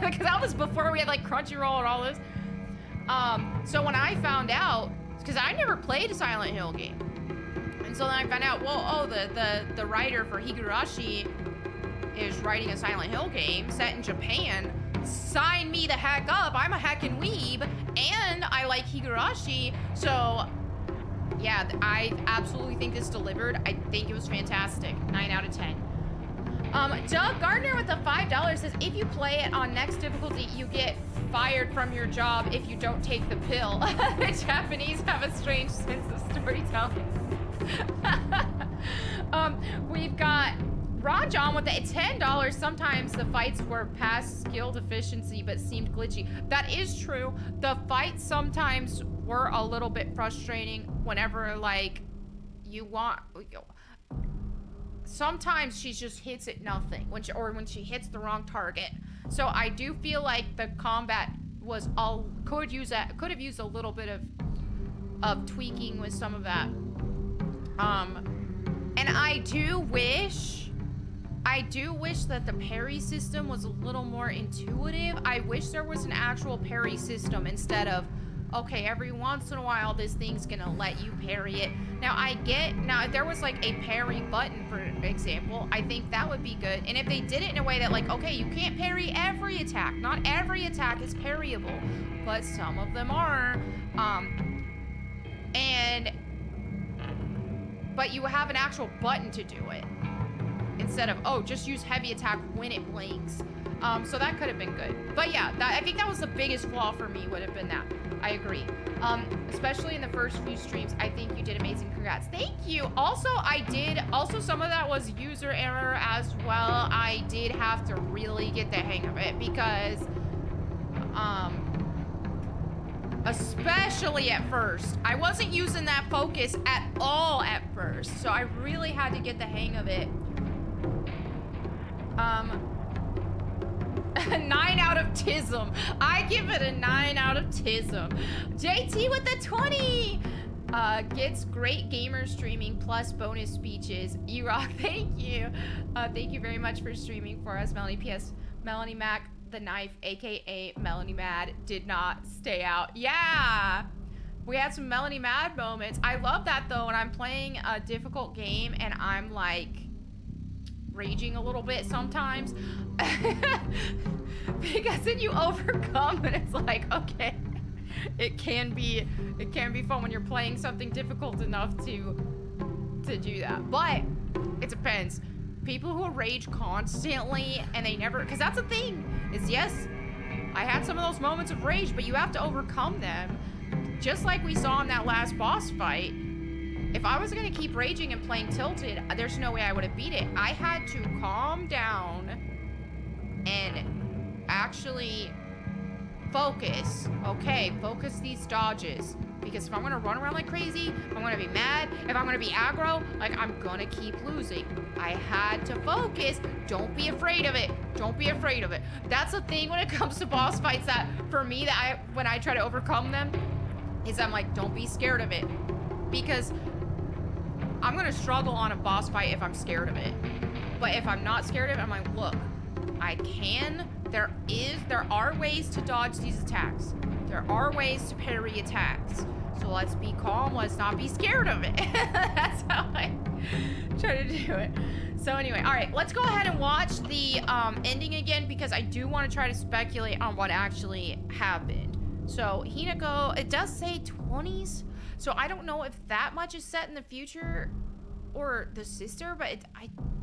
Because that was before we had like Crunchyroll and all this. So when I found out, because I never played a Silent Hill game. And so then I found out, well, oh, the writer for Higurashi is writing a Silent Hill game set in Japan. Sign me the heck up. I'm a heckin' weeb, and I like Higurashi. So, yeah, I absolutely think this delivered. I think it was fantastic. 9 out of 10. Doug Gardner with the $5 says, if you play it on next difficulty, you get fired from your job if you don't take the pill. The Japanese have a strange sense of storytelling. We've got Ron John with the $10. Sometimes the fights were past skill deficiency but seemed glitchy. That is true. The fights sometimes were a little bit frustrating whenever like you want. Sometimes she just hits at nothing when she hits the wrong target. So I do feel like the combat was could have used a little bit of tweaking with some of that. And I do wish that the parry system was a little more intuitive. I wish there was an actual parry system instead of, okay, every once in a while this thing's gonna let you parry it. Now if there was like a parry button, for example, I think that would be good. And if they did it in a way that like, okay, you can't parry every attack. Not every attack is parryable, but some of them are. But you have an actual button to do it. Instead of, oh, just use heavy attack when it blinks. So that could have been good. But yeah, I think that was the biggest flaw for me, would have been that. I agree. Especially in the first few streams, I think you did amazing. Congrats. Thank you. Also, some of that was user error as well. I did have to really get the hang of it because, especially at first, I wasn't using that focus at all at first. So I really had to get the hang of it. 9 out of tism. I give it a 9 out of tism. JT with the 20. Gets great gamer streaming plus bonus speeches. E-Rock, thank you. Thank you very much for streaming for us, Melonie. P.S. Melonie Mac, the knife, aka Melonie Mad, did not stay out. Yeah. We had some Melonie Mad moments. I love that though when I'm playing a difficult game and I'm like raging a little bit sometimes. Because then you overcome and it's like, okay, it can be fun when you're playing something difficult enough to do that. But it depends. People who rage constantly and they never, because that's the thing, is yes, I had some of those moments of rage, but you have to overcome them. Just like we saw in that last boss fight. If I was gonna keep raging and playing Tilted, there's no way I would have beat it. I had to calm down and actually focus. Okay, focus these dodges. Because if I'm gonna run around like crazy, if I'm gonna be mad, if I'm gonna be aggro, like, I'm gonna keep losing. I had to focus. Don't be afraid of it. Don't be afraid of it. That's the thing when it comes to boss fights that, for me, that when I try to overcome them, is I'm like, don't be scared of it. Because I'm gonna struggle on a boss fight if I'm scared of it. But if I'm not scared of it, I'm like, look, I can. There are ways to dodge these attacks. There are ways to parry attacks. So let's be calm. Let's not be scared of it. That's how I try to do it. So anyway, all right, let's go ahead and watch the ending again, because I do want to try to speculate on what actually happened. So Hinako, it does say 20s. So I don't know if that much is set in the future or the sister, but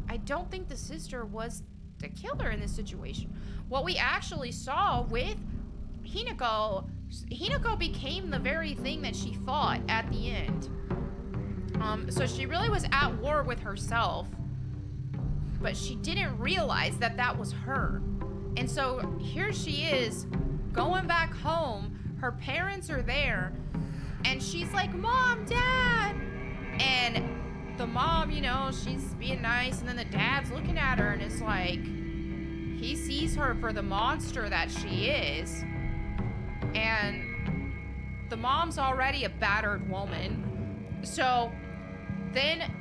I don't think the sister was the killer in this situation. What we actually saw with Hinako became the very thing that she fought at the end. So she really was at war with herself, but she didn't realize that that was her. And so here she is going back home. Her parents are there, and she's like, Mom, Dad. And the mom, you know, she's being nice, and then the dad's looking at her, and it's like, he sees her for the monster that she is. And the mom's already a battered woman. So then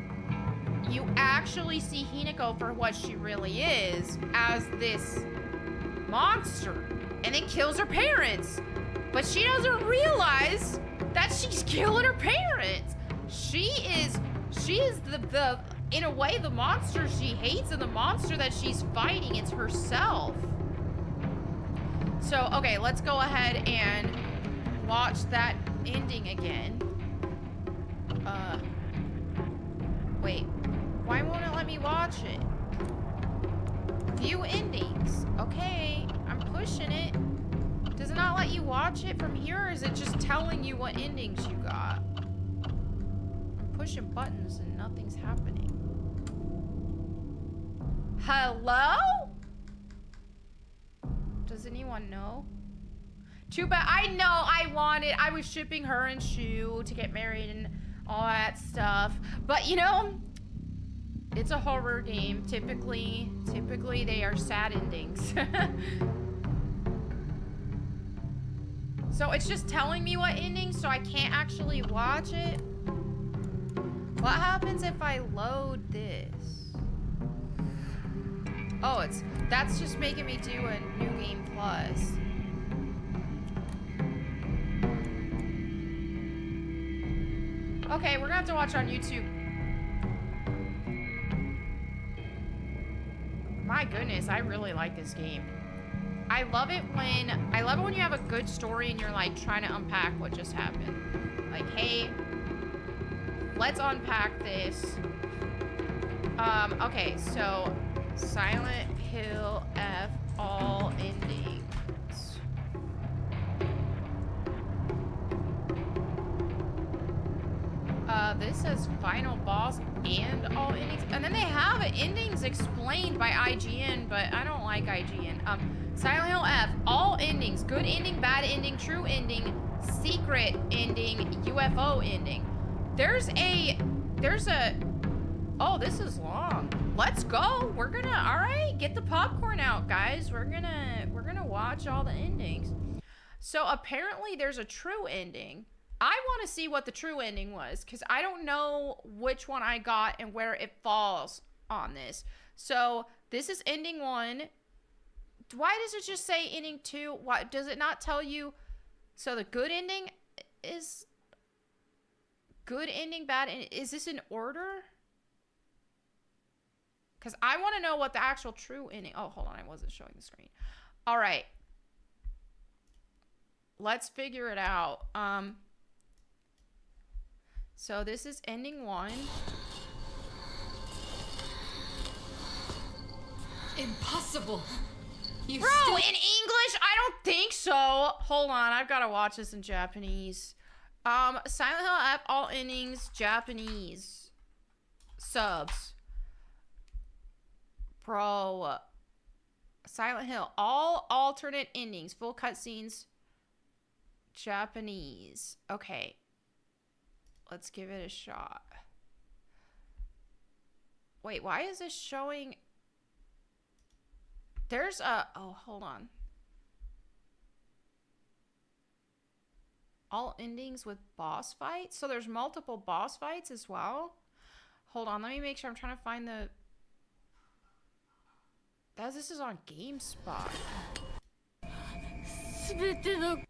you actually see Hinako for what she really is, as this monster, and then kills her parents. But she doesn't realize that she's killing her parents. She is the in a way, the monster she hates, and the monster that she's fighting, it's herself. So, okay, let's go ahead and watch that ending again. Wait, why won't it let me watch it? View endings. Okay, I'm pushing it. Does it not let you watch it from here, or is it just telling you what endings you got? I'm pushing buttons and nothing's happening. Hello? Does anyone know? Too bad. I know I was shipping her and Shu to get married and all that stuff. But you know, it's a horror game. Typically they are sad endings. So it's just telling me what ending, so I can't actually watch it. What happens if I load this? Oh, that's just making me do a new game plus. Okay, we're gonna have to watch on YouTube. My goodness, I really like this game. I love it when you have a good story and you're like trying to unpack what just happened. Like, hey, let's unpack this. Okay, so Silent Hill F all endings. This says final boss and all endings. And then they have endings explained by IGN, but I don't like IGN. Silent Hill F, all endings. Good ending, bad ending, true ending, secret ending, UFO ending. There's a, oh, this is long. Let's go. We're gonna, all right, get the popcorn out, guys. We're gonna watch all the endings. So apparently there's a true ending. I want to see what the true ending was, because I don't know which one I got and where it falls on this. So this is ending 1. Why does it just say ending 2? Why does it not tell you? So the good ending is good ending, bad ending. Is this in order? Because I want to know what the actual true ending. Oh, hold on. I wasn't showing the screen. All right. Let's figure it out. So this is ending 1. Impossible. Bro, in English? I don't think so. Hold on, I've got to watch this in Japanese. Silent Hill F, all endings, Japanese. Subs. Bro. Silent Hill, all alternate endings, full cutscenes, Japanese. Okay. Let's give it a shot. Wait, why is this showing? There's a... Oh, hold on. All endings with boss fights? So there's multiple boss fights as well? Hold on, let me make sure. I'm trying to find the... This is on GameSpot.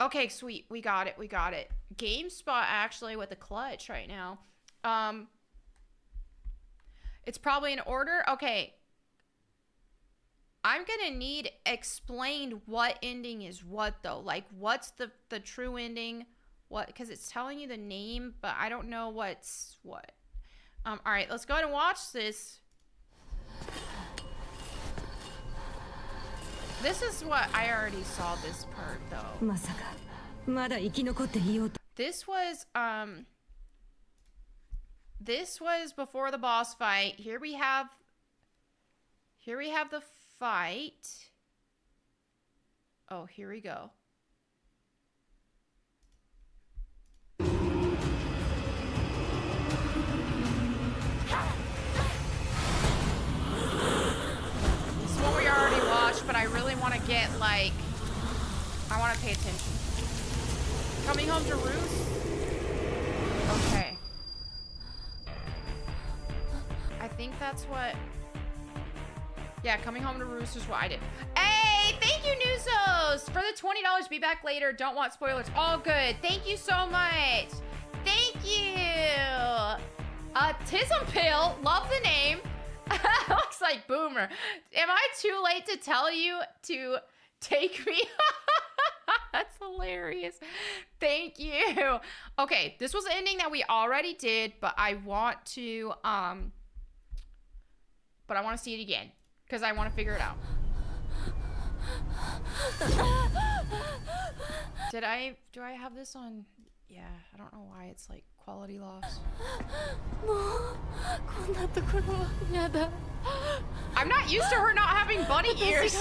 Okay, sweet. We got it. We got it. GameSpot actually with the clutch right now. It's probably in order. Okay. I'm gonna need explained what ending is what though. Like what's the true ending? What, because it's telling you the name, but I don't know what's what. All right, let's go ahead and watch this. This is what I already saw this part though. This was before the boss fight. Here we have the fight. Oh, here we go. We already watched, but I really want to get like, I want to pay attention. Coming home to roost? Okay. I think that's what, yeah, coming home to roost is what I did. Hey, thank you, Nuzos, for the $20. Be back later. Don't want spoilers. All good. Thank you so much. Thank you. Tism Pill, love the name. Looks like Boomer. Am I too late to tell you to take me? That's hilarious. Thank you. Okay, this was the ending that we already did, but I want to see it again because I want to figure it out. Do I have this on? Yeah, I don't know why it's like quality loss. I'm not used to her not having bunny ears.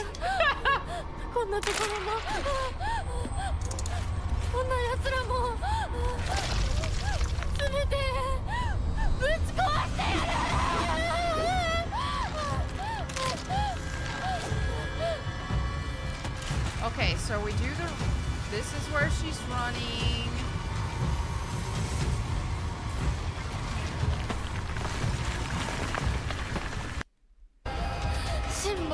Okay, so we do this is where she's running.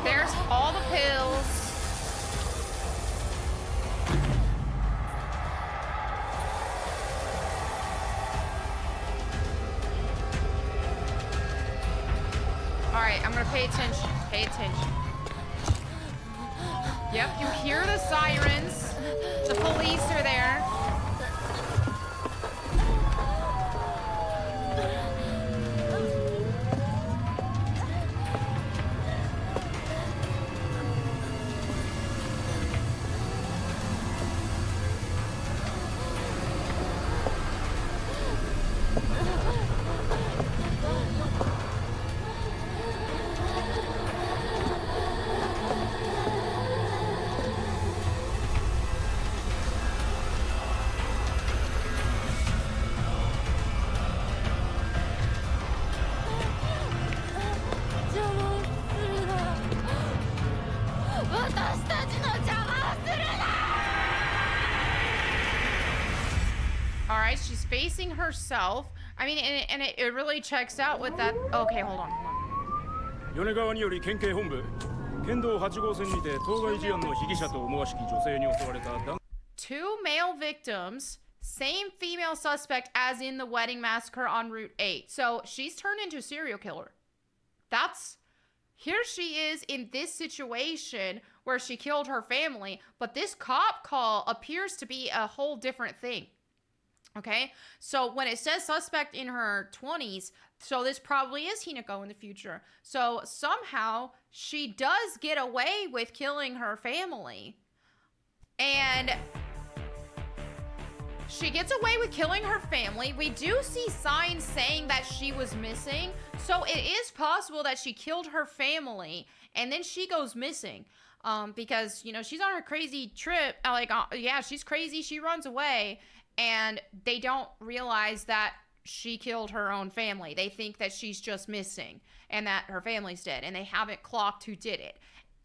There's all the pills. All right, I'm gonna pay attention. Pay attention. Yep, you hear the sirens. The police are there. Facing herself. I mean, and it really checks out with that. Okay, hold on. 米川により県警本部県道8号線にて当該事案の被疑者と思わしき女性に襲われた男 Two male victims, same female suspect as in the wedding massacre on Route 8. So she's turned into a serial killer. Here she is in this situation where she killed her family, but this cop call appears to be a whole different thing. Okay, so when it says suspect in her 20s, so this probably is Hinako in the future. So somehow she does get away with killing her family. And she gets away with killing her family. We do see signs saying that she was missing. So it is possible that she killed her family and then she goes missing. Because, you know, she's on her crazy trip. Like, yeah, she's crazy. She runs away. And they don't realize that she killed her own family. They think that she's just missing and that her family's dead, and they haven't clocked who did it.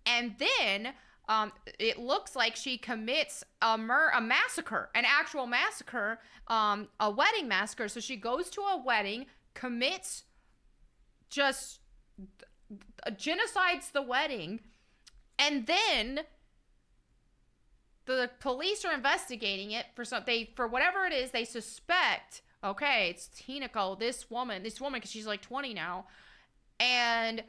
And then it looks like she commits a massacre, an actual massacre, a wedding massacre. So she goes to a wedding, commits, just genocides the wedding, and then the police are investigating it for something. For whatever it is, they suspect, okay, it's Hinako, this woman, because she's like 20 now. And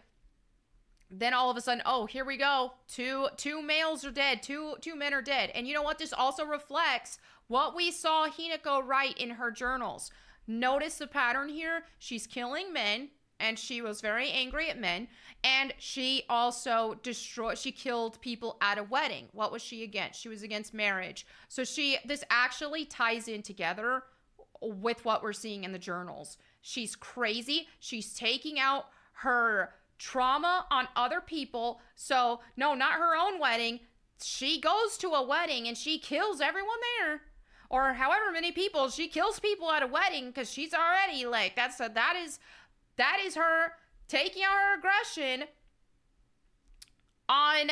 then all of a sudden, oh, here we go. Two males are dead. Two men are dead. And you know what? This also reflects what we saw Hinako write in her journals. Notice the pattern here. She's killing men, and she was very angry at men. And she also she killed people at a wedding. What was she against? She was against marriage. So this actually ties in together with what we're seeing in the journals. She's crazy. She's taking out her trauma on other people. So no, not her own wedding. She goes to a wedding and she kills everyone there, or however many people. She kills people at a wedding because she's already like, that is her taking out her aggression on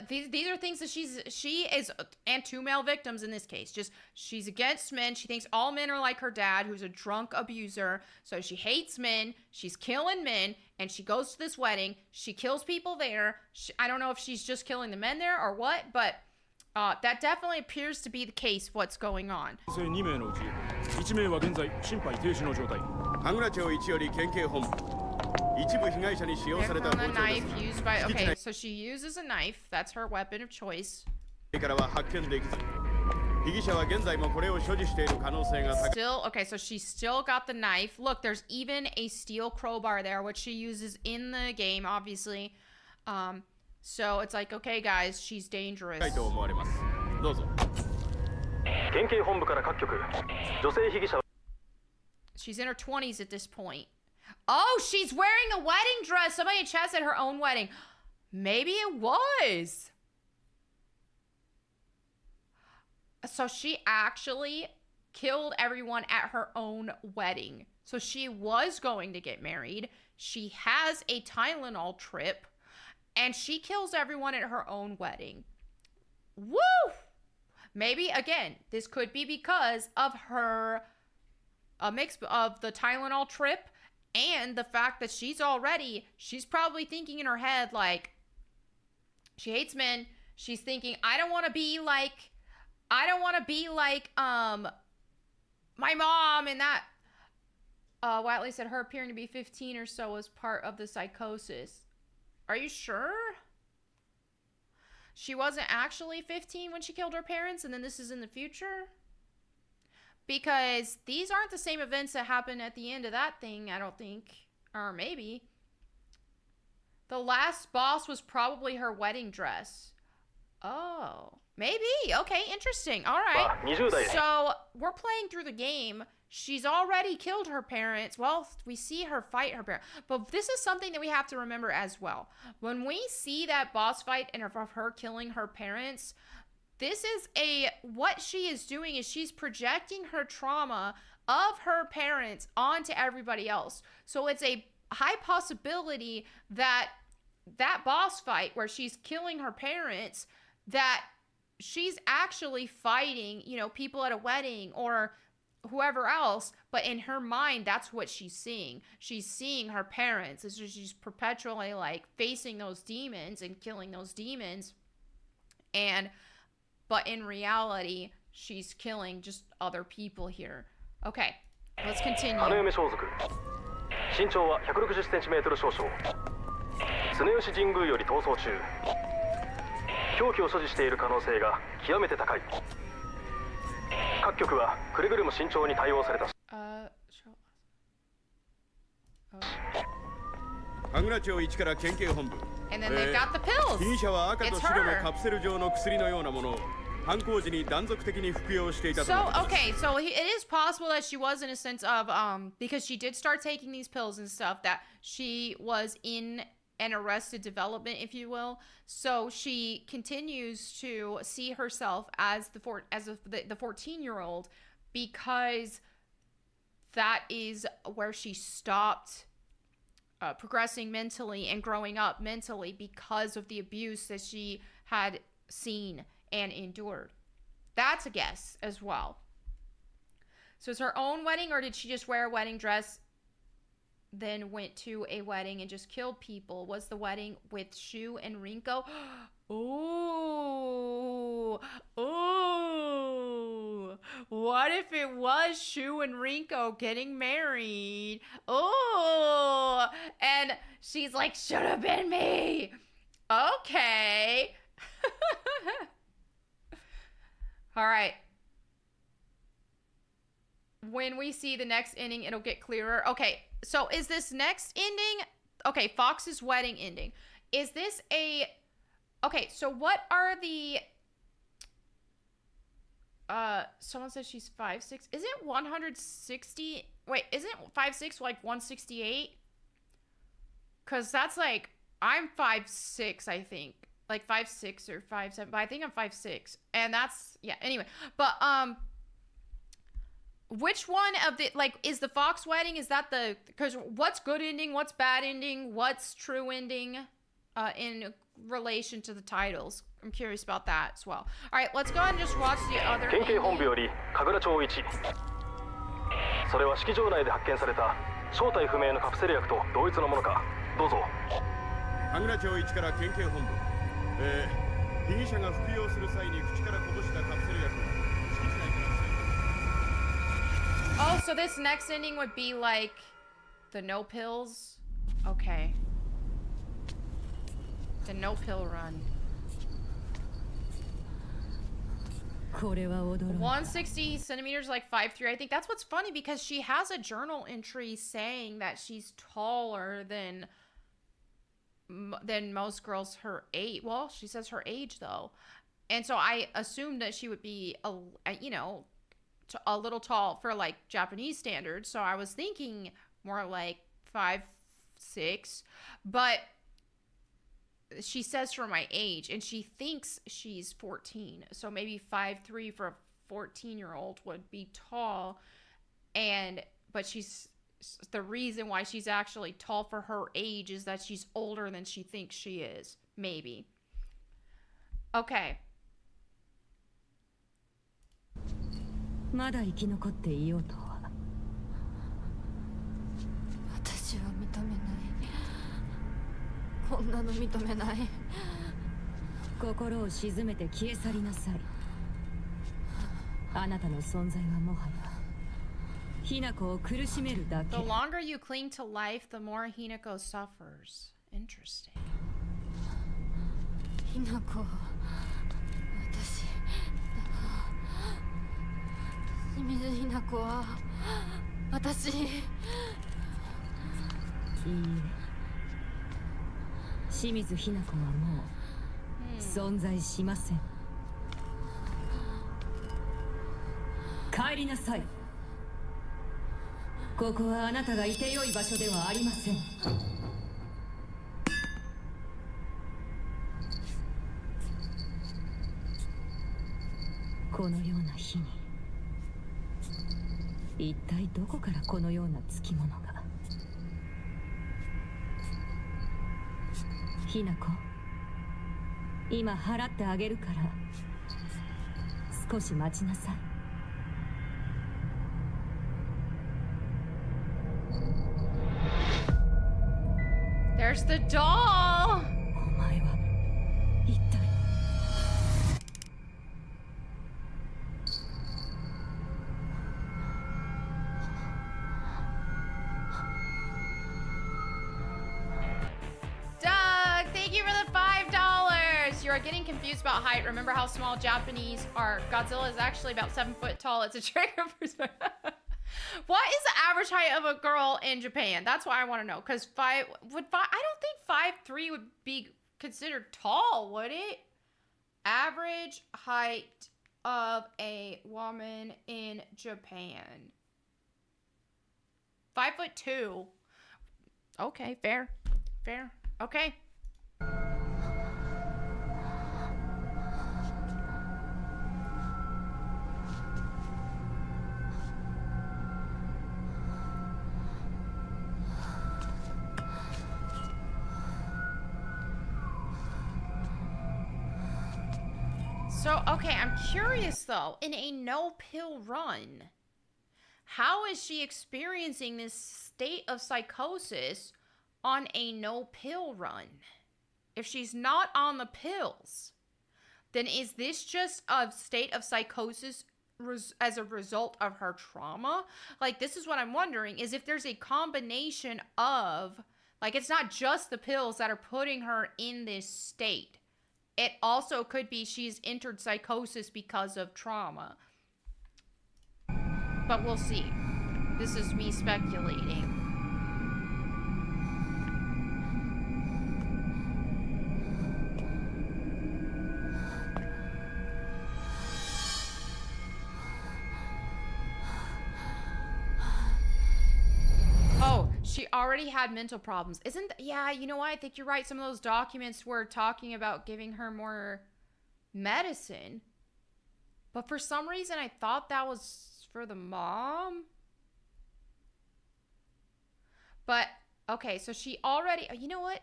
these are things that she is, and two male victims in this case. Just, she's against men. She thinks all men are like her dad, who's a drunk abuser. So she hates men. She's killing men, and she goes to this wedding. She kills people there. I don't know if she's just killing the men there or what, but that definitely appears to be the case. What's going on? 2名のうち1名は現在心肺停止の状態。神楽町一より県警本部。一部被害者に使用された包丁です。Okay, so she uses a knife. That's her weapon of choice. からは発見できず、被疑者は現在もこれを所持している可能性が高い。Still, okay, so she's still got the knife. Look, there's even a steel crowbar there, which she uses in the game, obviously. So it's like, okay, guys, she's dangerous. と思われます。どうぞ。県警本部から各局、女性被疑者。She's in her 20s at this point. Oh, she's wearing a wedding dress. Somebody in chat said her own wedding. Maybe it was. So she actually killed everyone at her own wedding. So she was going to get married. She has a Tylenol trip, and she kills everyone at her own wedding. Woo! Maybe, again, this could be because of a mix of the Tylenol trip and the fact that she's probably thinking in her head, like, she hates men. She's thinking, I don't want to be like my mom. And that, Watley said her appearing to be 15 or so was part of the psychosis. Are you sure? She wasn't actually 15 when she killed her parents, and then this is in the future? Because these aren't the same events that happened at the end of that thing, I don't think. Or maybe. The last boss was probably her wedding dress. Oh. Maybe. Okay, interesting. All right. So, we're playing through the game. She's already killed her parents. Well, we see her fight her parents. But this is something that we have to remember as well. When we see that boss fight and of her killing her parents, what she is doing is she's projecting her trauma of her parents onto everybody else. So it's a high possibility that boss fight where she's killing her parents, that she's actually fighting, people at a wedding or whoever else, but in her mind, that's what she's seeing. She's seeing her parents. So she's perpetually like facing those demons and killing those demons. But in reality, she's killing just other people here. Okay, let's continue. 花嫁装束。身長は160センチメートル少々。常吉神宮より逃走中。凶器を所持している可能性が極めて高い。各局はくれぐれも慎重に対応された。神楽町一から県警本部。And then they've got the pills. 被疑者は赤と白のカプセル状の薬のようなものを犯行時に断続的に服用していたと思います。So, okay, so it is possible that she was in a sense of, because she did start taking these pills and stuff, that she was in an arrested development, if you will. So she continues to see herself as the 14-year-old because that is where she stopped progressing mentally and growing up mentally because of the abuse that she had seen and endured. That's a guess as well. So it's her own wedding, or did she just wear a wedding dress, then went to a wedding and just killed people? Was the wedding with Shu and Rinko? Ooh. Ooh. What if it was Shu and Rinko getting married? Ooh. And she's like, should have been me. Okay. All right. When we see the next ending, it'll get clearer. Okay, so is this next ending... Okay, Fox's wedding ending. Is this a... Okay, so what are the... Someone says she's 5'6". Isn't 160... Wait, isn't 5'6" like 168? Because that's like... I'm 5'6", I think. Like 5'6" or 5'7", but I think I'm 5'6". And that's... Yeah, anyway. But, which one of the, like, is the Fox wedding, is that the, because what's good ending, what's bad ending, what's true ending in relation to the titles? I'm curious about that as well. All right, let's go ahead and just watch the other 県警本部より神楽町1。それは式場内で発見された正体不明のカプセル薬と同一のものか。どうぞ。神楽町1から県警本部。被疑者が服用する際に口からこぼしたカプセル薬は Oh, so this next ending would be like the no pills? Okay. The no pill run. 160 centimeters, like 5'3". I think that's what's funny, because she has a journal entry saying that she's taller than most girls her age. Well, she says her age though. And so I assumed that she would be, you know, a little tall for like Japanese standards, so I was thinking more like 5'6", but she says for my age, and she thinks she's 14, so maybe 5'3" for a 14-year-old would be tall, but she's, the reason why she's actually tall for her age is that she's older than she thinks she is, maybe. Okay. まだ生き残っていようとは。私は認めない。こんなの認めない。心を静めて消え去りなさい。あなたの存在はもはやHinakoを苦しめるだけ。 The longer you cling to life, the more Hinako suffers. Interesting. ひなこ、私、清水ひなこは私。いいえ、清水ひなこはもう存在しません。帰りなさい。ここはあなたがいてよい場所ではありません。このような日に一体どこからこのようなつきものが。ひなこ、今払ってあげるから少し待ちなさい。There's the doll! お前は一体。Doug, thank you for the $5. You are getting confused about height. Remember how small Japanese are. Godzilla is actually about 7 foot tall. It's a trick of perspective. What is the average height of a girl in Japan? That's what I want to know. Because I don't think 5'3" would be considered tall, would it? Average height of a woman in Japan. 5'2". Okay, fair. Fair. Okay. So, okay, I'm curious though. In a no-pill run, how is she experiencing this state of psychosis on a no-pill run? If she's not on the pills, then is this just a state of psychosis as a result of her trauma? Like, this is what I'm wondering, is if there's a combination of, like, it's not just the pills that are putting her in this state. It also could be she's entered psychosis because of trauma. But we'll see. This is me speculating. Oh, she already had mental problems. Yeah, you know what? I think you're right. Some of those documents were talking about giving her more medicine. But for some reason, I thought that was for the mom. But, okay, so she already... You know what?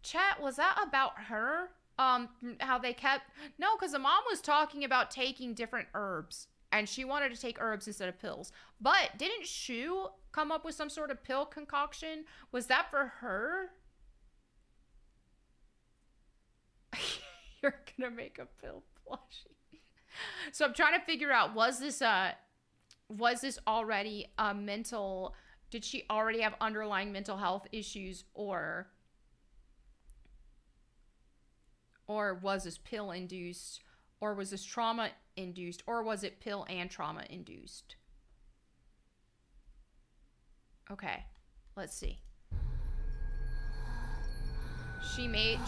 Chat, was that about her? How they kept... No, because the mom was talking about taking different herbs. And she wanted to take herbs instead of pills. But didn't Shu come up with some sort of pill concoction? Was that for her? You're gonna make a pill plushie. So I'm trying to figure out, was this already a mental... Did she already have underlying mental health issues, or was this pill induced? Or was this trauma induced? Or was it pill and trauma induced? Okay, let's see. Shu made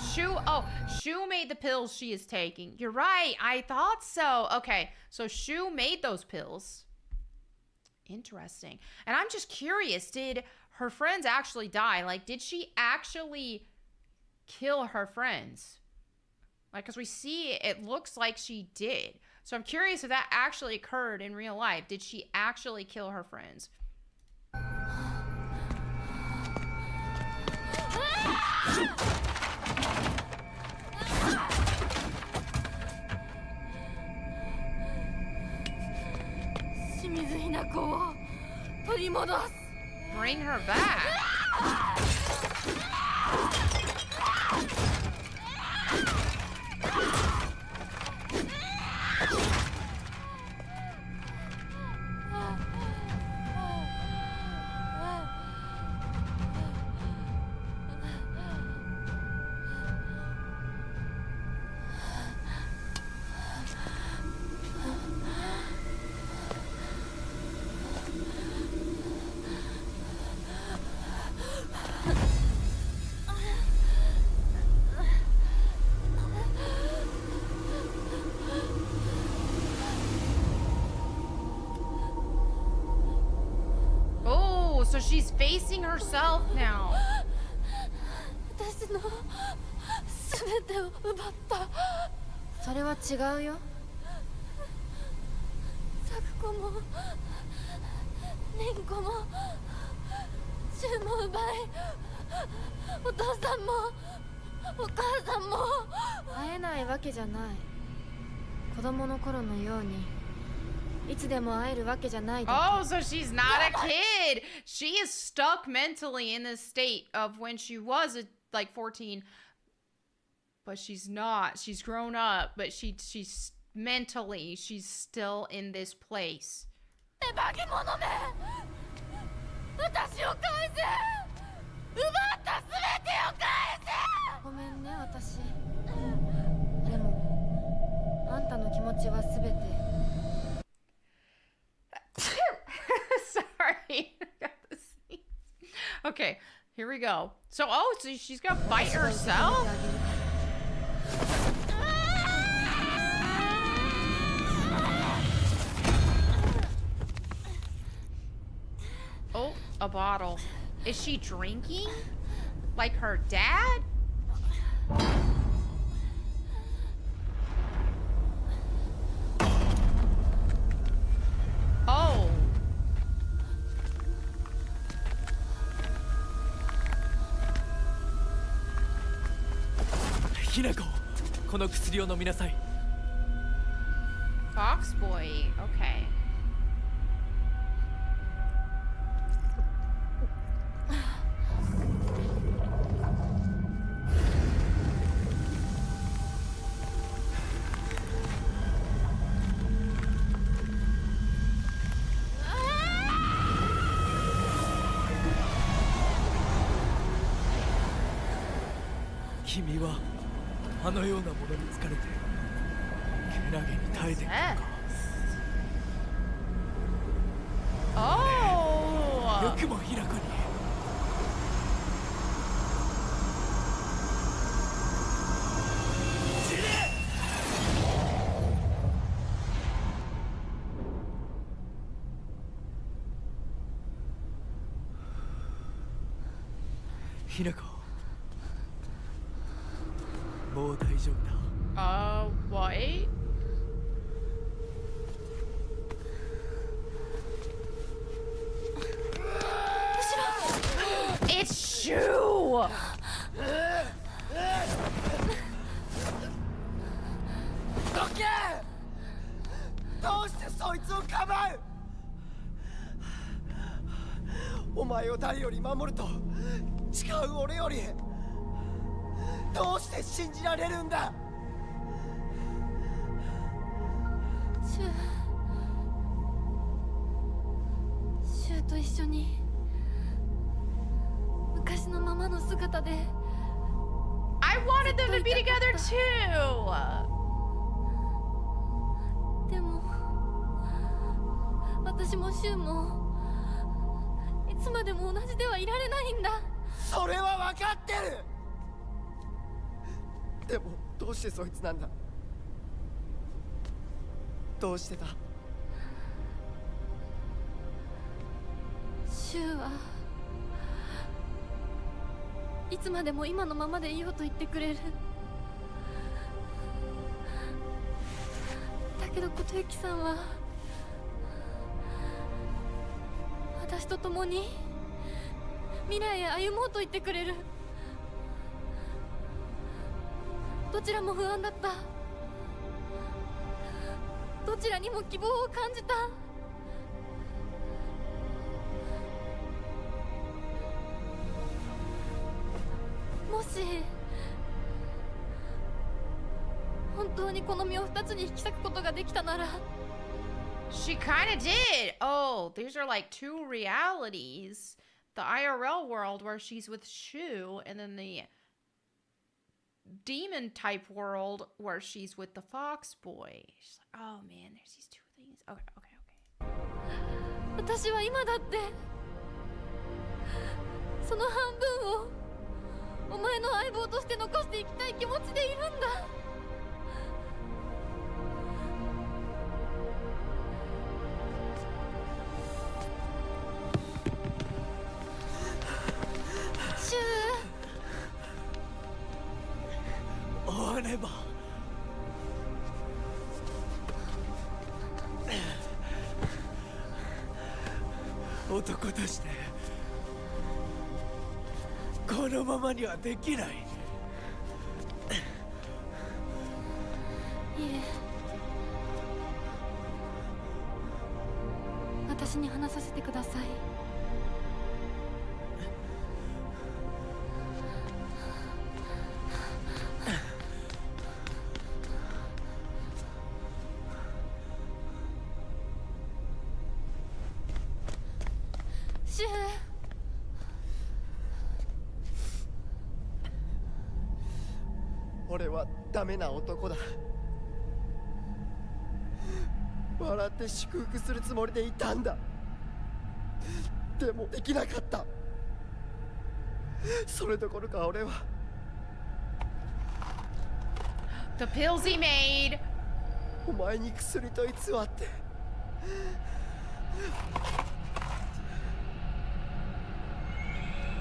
the pills she is taking. You're right, I thought so. Okay, so Shu made those pills. Interesting. And I'm just curious, did her friends actually die? Like, did she actually kill her friends? Like, because we see it looks like she did. So I'm curious if that actually occurred in real life. Did she actually kill her friends? Bring her back. So she's facing herself now. Oh, so she's not a kid. She is stuck mentally in this state of when she was like 14. But she's not. She's grown up, but she's mentally, she's still in this place. Sorry. Okay, here we go. So, so she's gonna fight herself? Oh, a bottle. Is she drinking? Like her dad? Oh. ひなこ、この薬を飲みなさい。Fox boy. Okay. Kimi wa あのようなものに疲れてけなげに耐えているのか。Oh! よくも平子に。ひなこ、もう大丈夫だ。What? It's Shu! どけ！どうしてそいつをかばう！お前を誰より守ると誓う俺よりどうして信じられるんだ！シュウと一緒に昔のままの姿で I wanted them to be together too! でも私もシュウもいつまでも同じではいられないんだ。それは分かってる！でもどうしてそいつなんだ？どうしてだ？シュウはいつまでも今のままでいようと言ってくれる。だけど琴幸さんは私と共に未来へ歩もうと言ってくれる。どちらも不安だった。どちらにも希望を感じた。もし本当にこの身を二つに引き裂くことができたなら。 She kinda did! Oh, these are like two realities. The IRL world where she's with Shu, and then the demon type world where she's with the fox boy. She's like, oh man, there's these two things. Okay, okay, okay. 私は今だってその半分をお前の相棒として残していきたい気持ちでいるんだ。シュウ、終われば男としてこのままにはできない。いえ、私に話させてください。シュウ、俺はダメな男だ。笑って祝福するつもりでいたんだ。でもできなかった。それどころか俺は The pills he made! お前に薬と偽って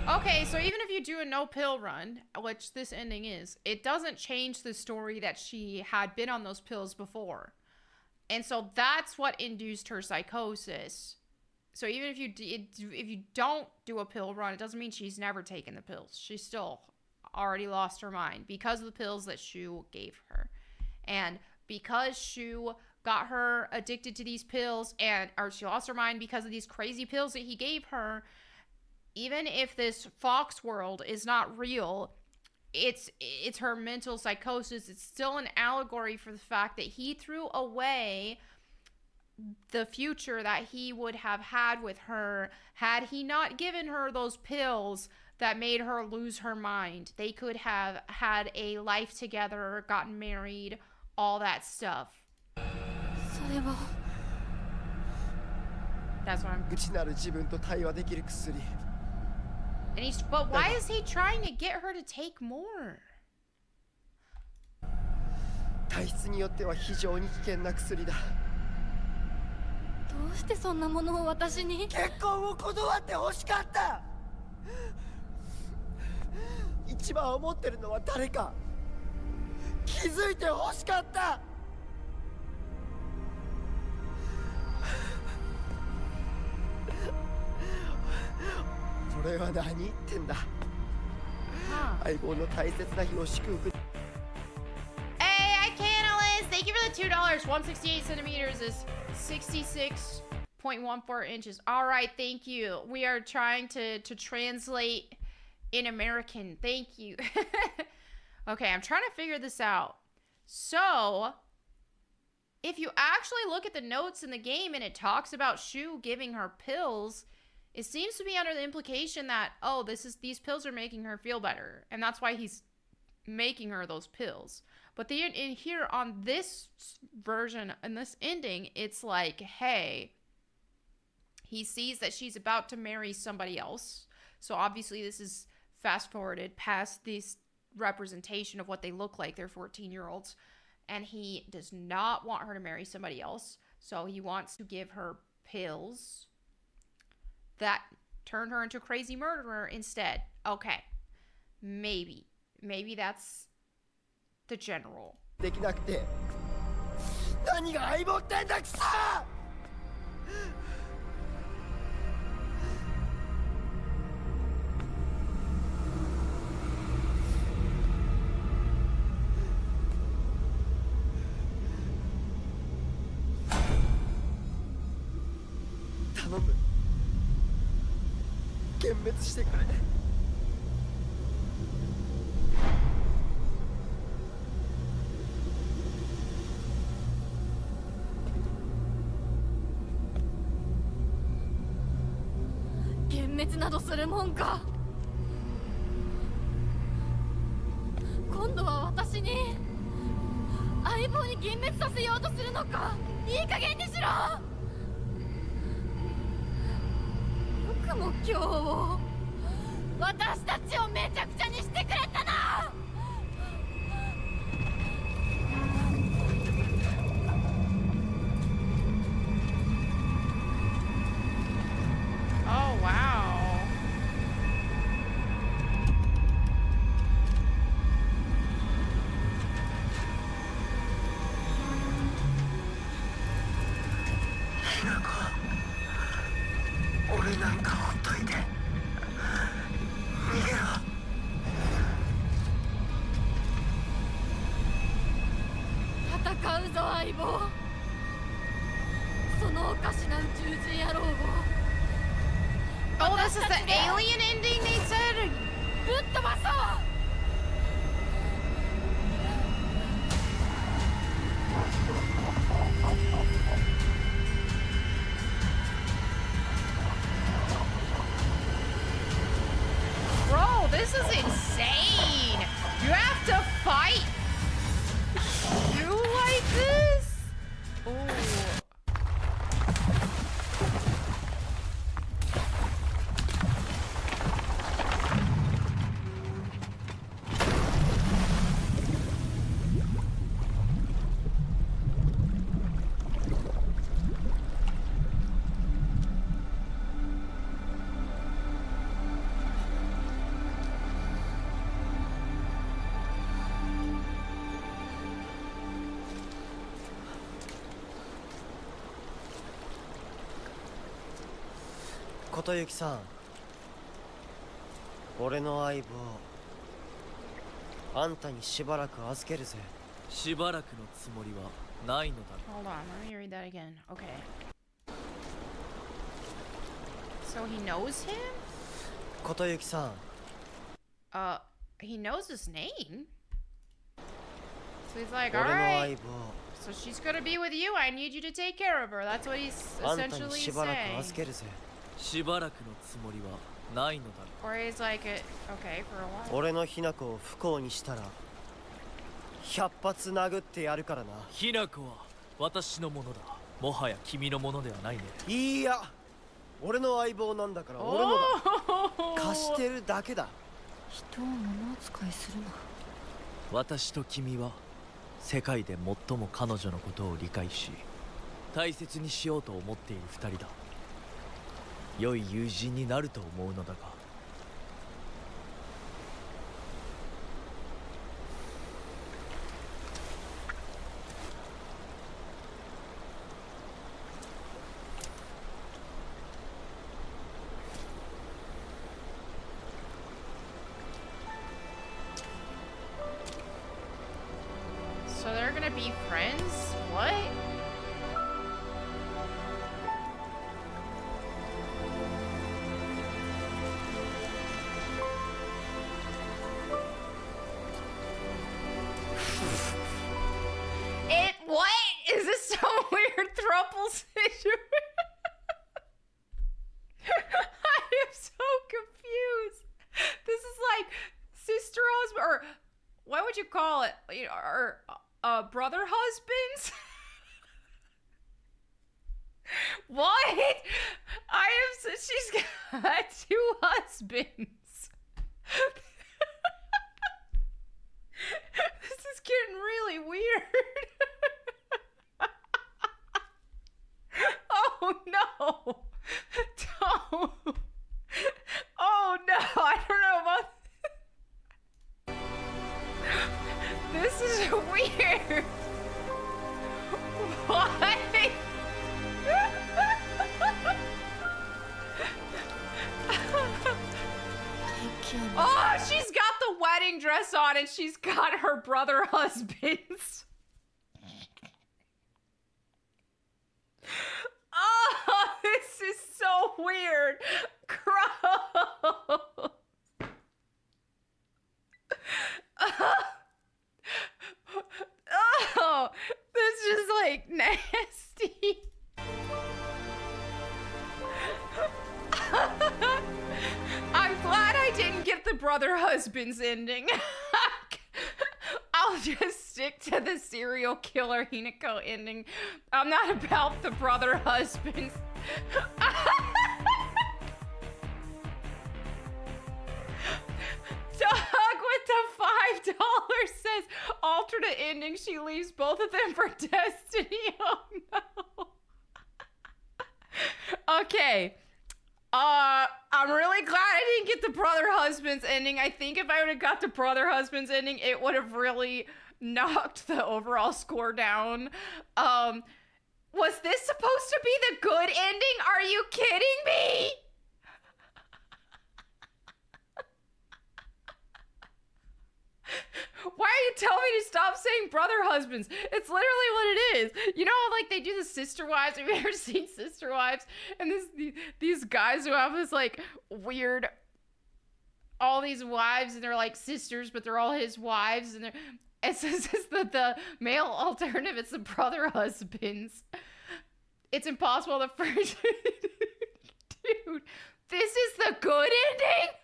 Okay, so even if you do a no pill run, which this ending is, it doesn't change the story that she had been on those pills before. And so that's what induced her psychosis. So even if you don't do a pill run, it doesn't mean she's never taken the pills. She's still already lost her mind because of the pills that Shu gave her. And because Shu got her addicted to these pills, or she lost her mind because of these crazy pills that he gave her. Even if this Fox world is not real, it's her mental psychosis. It's still an allegory for the fact that he threw away the future that he would have had with her had he not given her those pills that made her lose her mind. They could have had a life together, gotten married, all that stuff. That's what I'm... But why is he trying to get her to take more? 体質によっては非常に危険な薬だ。どうしてそんなものを私に？結婚を断って欲しかった。一番思ってるのは誰か気づいて欲しかった。俺は何言ってんだ。相棒の大切な日を祝福。Hey, I can't, Alice. Thank you for the $2. 168 centimeters is 66.14 inches. All right, thank you. We are trying to translate in American. Thank you. Okay, I'm trying to figure this out. So, if you actually look at the notes in the game and it talks about Shu giving her pills, it seems to be under the implication that, oh, these pills are making her feel better, and that's why he's making her those pills. But in here on this version, in this ending, it's like, hey, he sees that she's about to marry somebody else. So obviously this is fast forwarded past this representation of what they look like. They're 14-year-olds. And he does not want her to marry somebody else. So he wants to give her pills that turn her into a crazy murderer instead. Okay. Maybe that's the general. できなくて何が相棒ってんだくそ頼む幻滅してくれ幻滅などするもんか。今度は私に相棒に幻滅させようとするのか。いい加減にしろ。よくも今日を私たちをめちゃくちゃにしてくれたな。Oh, wow. Oh, this is the alien ending they said? Bro, this is insane. You have to fight you like this? Oh.琴幸さん、俺の相棒あんたにしばらく預けるぜ。しばらくのつもりはないのだろ Hold on, let me read that again. Okay. So he knows him? 琴幸さん He knows his name? So he's like, 俺の alright, 相棒 so she's gonna be with you. I need you to take care of her. That's what he's あんたに essentially しばらく saying. 預けるぜしばらくのつもりはないのだろ Or he's like, okay, for a while. 俺のひな子を不幸にしたら100発殴ってやるからなひな子は私のものだもはや君のものではないねいや俺の相棒なんだから俺のだ貸してるだけだ人を物扱いするな私と君は世界で最も彼女のことを理解し大切にしようと思っている二人だ良い友人になると思うのだがSo they're gonna be friends? What? What? Is this some weird throuple situation? I am so confused. This is like sister husband, or what would you call it? Or brother husbands? What? She's got two husbands. This is getting really weird. Oh no! Don't! Oh no! I don't know about this. Is weird. What? Oh, she's got the wedding dress on and she's got her brother husbands. Oh, this is so weird. Gross. Oh, this is like nasty. I'm glad I didn't get the brother husband's ending. I'll just stick to the serial killer Hinako ending. I'm not about the brother husbands. Dog with the $5 says alternate ending. She leaves both of them for destiny. Oh no. Okay. I'm really glad I didn't get the brother husband's ending. I think if I would have got the brother husband's ending, it would have really knocked the overall score down. Was this supposed to be the good ending? Are you kidding me? Why are you telling me to stop saying brother husbands? It's literally what it is. You know how like they do the sister wives? Have you ever seen Sister Wives? And these guys who have this like weird, all these wives and they're like sisters, but they're all his wives and it's the male alternative. It's the brother husbands. It's impossible to first. Dude, this is the good ending?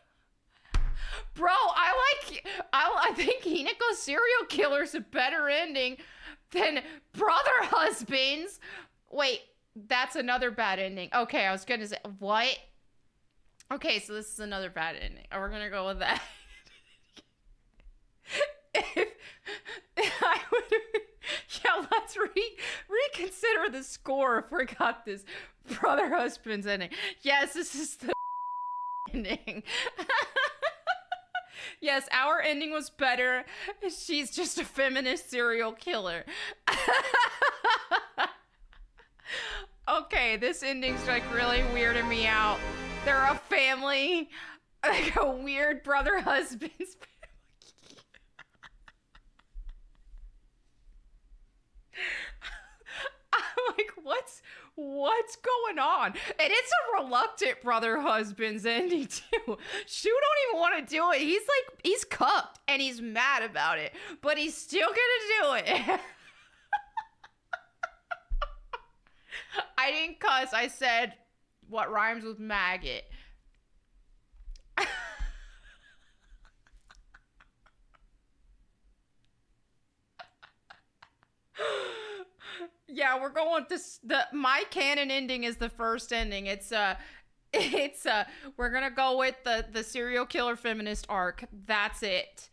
Bro, I think Hinako's serial killer's a better ending than brother husbands. Wait, that's another bad ending. Okay, I was gonna say, what? Okay, so this is another bad ending. We're gonna go with that. If I would, yeah, let's reconsider the score if we got this brother husband's ending. Yes, this is the ending. Yes, our ending was better. She's just a feminist serial killer. Okay, this ending's like really weirding me out. They're a family, like a weird brother husband's family. what's going on? And it's a reluctant brother husband's ending too. Shu don't even want to do it. He's cucked and he's mad about it, but he's still gonna do it. I didn't cuss. I said what rhymes with maggot. Yeah, we're going this. My canon ending is the first ending. We're gonna go with the serial killer feminist arc. That's it.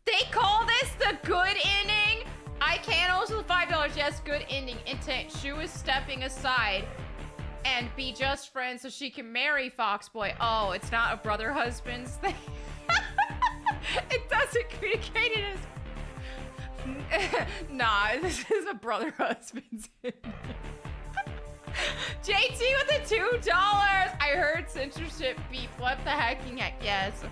They call this the good ending. I can also the $5. Yes, good ending. Intent. Shu is stepping aside and be just friends so she can marry Foxboy. Oh, it's not a brother husband's thing. It doesn't communicate it as. Nah, this is a brother husband's. JT with the $2. I heard censorship beep. What the hecking heck? Yes,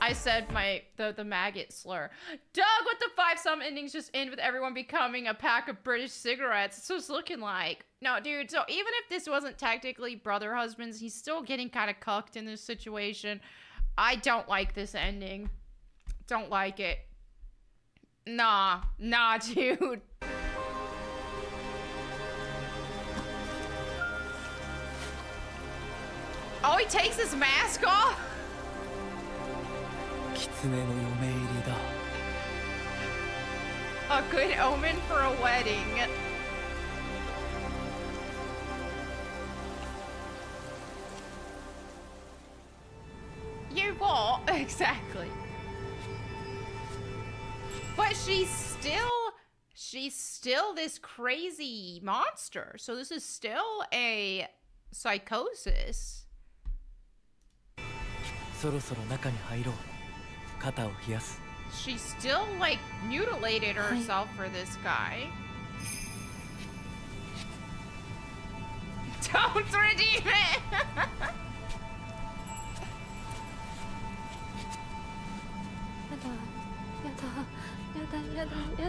I said the maggot slur. Doug with the 5. Some endings just end with everyone becoming a pack of British cigarettes. That's what it's looking like. No, dude. So even if this wasn't technically brother husbands, he's still getting kind of cucked in this situation. I don't like this ending. Don't like it. Nah, dude. Oh, he takes his mask off? A good omen for a wedding. You what? Exactly. But she's still this crazy monster. So this is still a psychosis. She still like mutilated herself for this guy. Don't redeem it.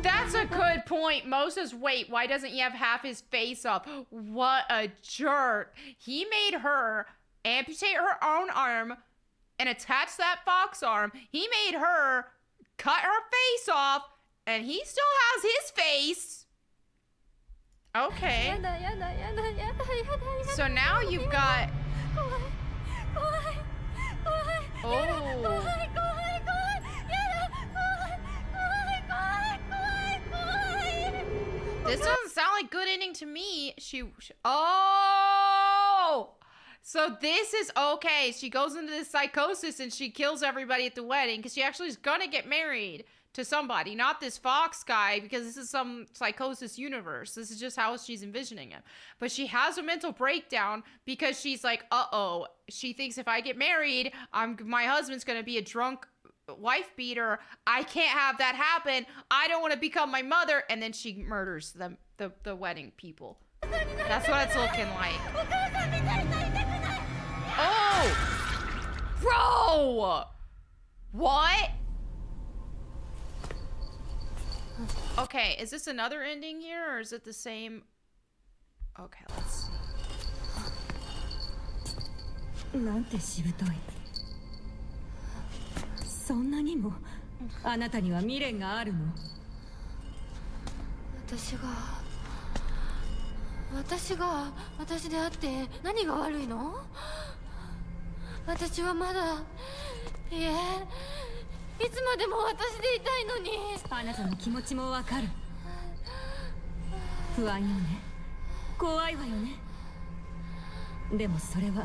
That's a good point. Mo says, wait, why doesn't he have half his face up? What a jerk. He made her amputate her own arm and attach that fox arm. He made her cut her face off, and he still has his face. Okay. So now you've got... Oh. This doesn't sound like good ending to me. Oh! So this is okay. She goes into this psychosis and she kills everybody at the wedding because she actually is gonna get married to somebody, not this fox guy, because this is some psychosis universe. This is just how she's envisioning him. But she has a mental breakdown because she's like, uh-oh. She thinks if I get married, my husband's gonna be a drunk wife beater. I can't have that happen. I don't want to become my mother. And then she murders the wedding people. That's what it's looking like. Oh, bro, what? Okay, is this another ending here, or is it the same? Okay, let's see. そんなにもあなたには未練があるの？私であって何が悪いの？私はまだいつまでも私でいたいのに。あなたの気持ちもわかる。不安よね。怖いわよね。でもそれは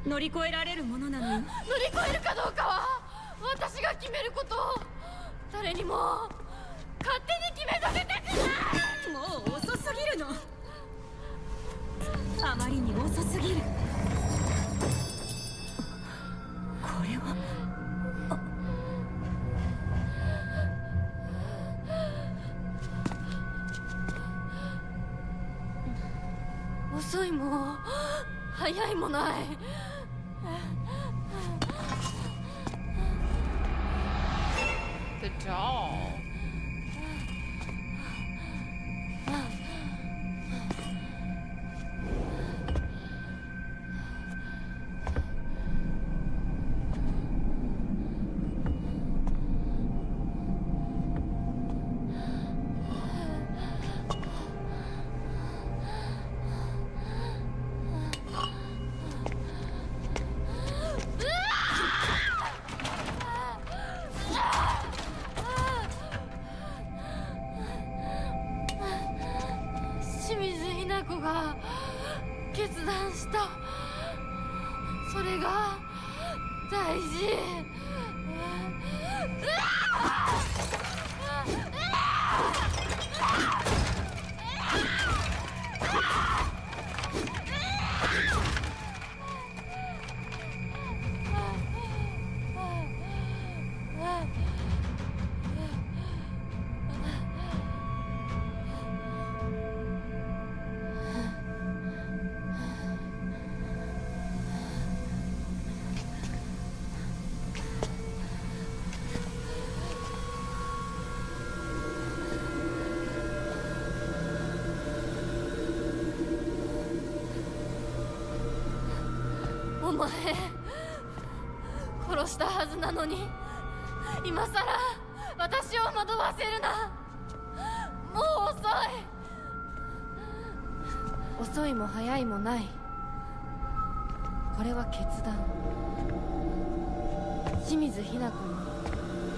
乗り越えられるものなのよ。乗り越えるかどうかは私が決めること。誰にも勝手に決めさせたくない。もう遅すぎるの。あまりに遅すぎる。これは遅いも早いもない。The doll. が決断した。それが大事。お前殺したはずなのに今さら私を惑わせるな。もう遅い。遅いも早いもない。これは決断。清水ひな子の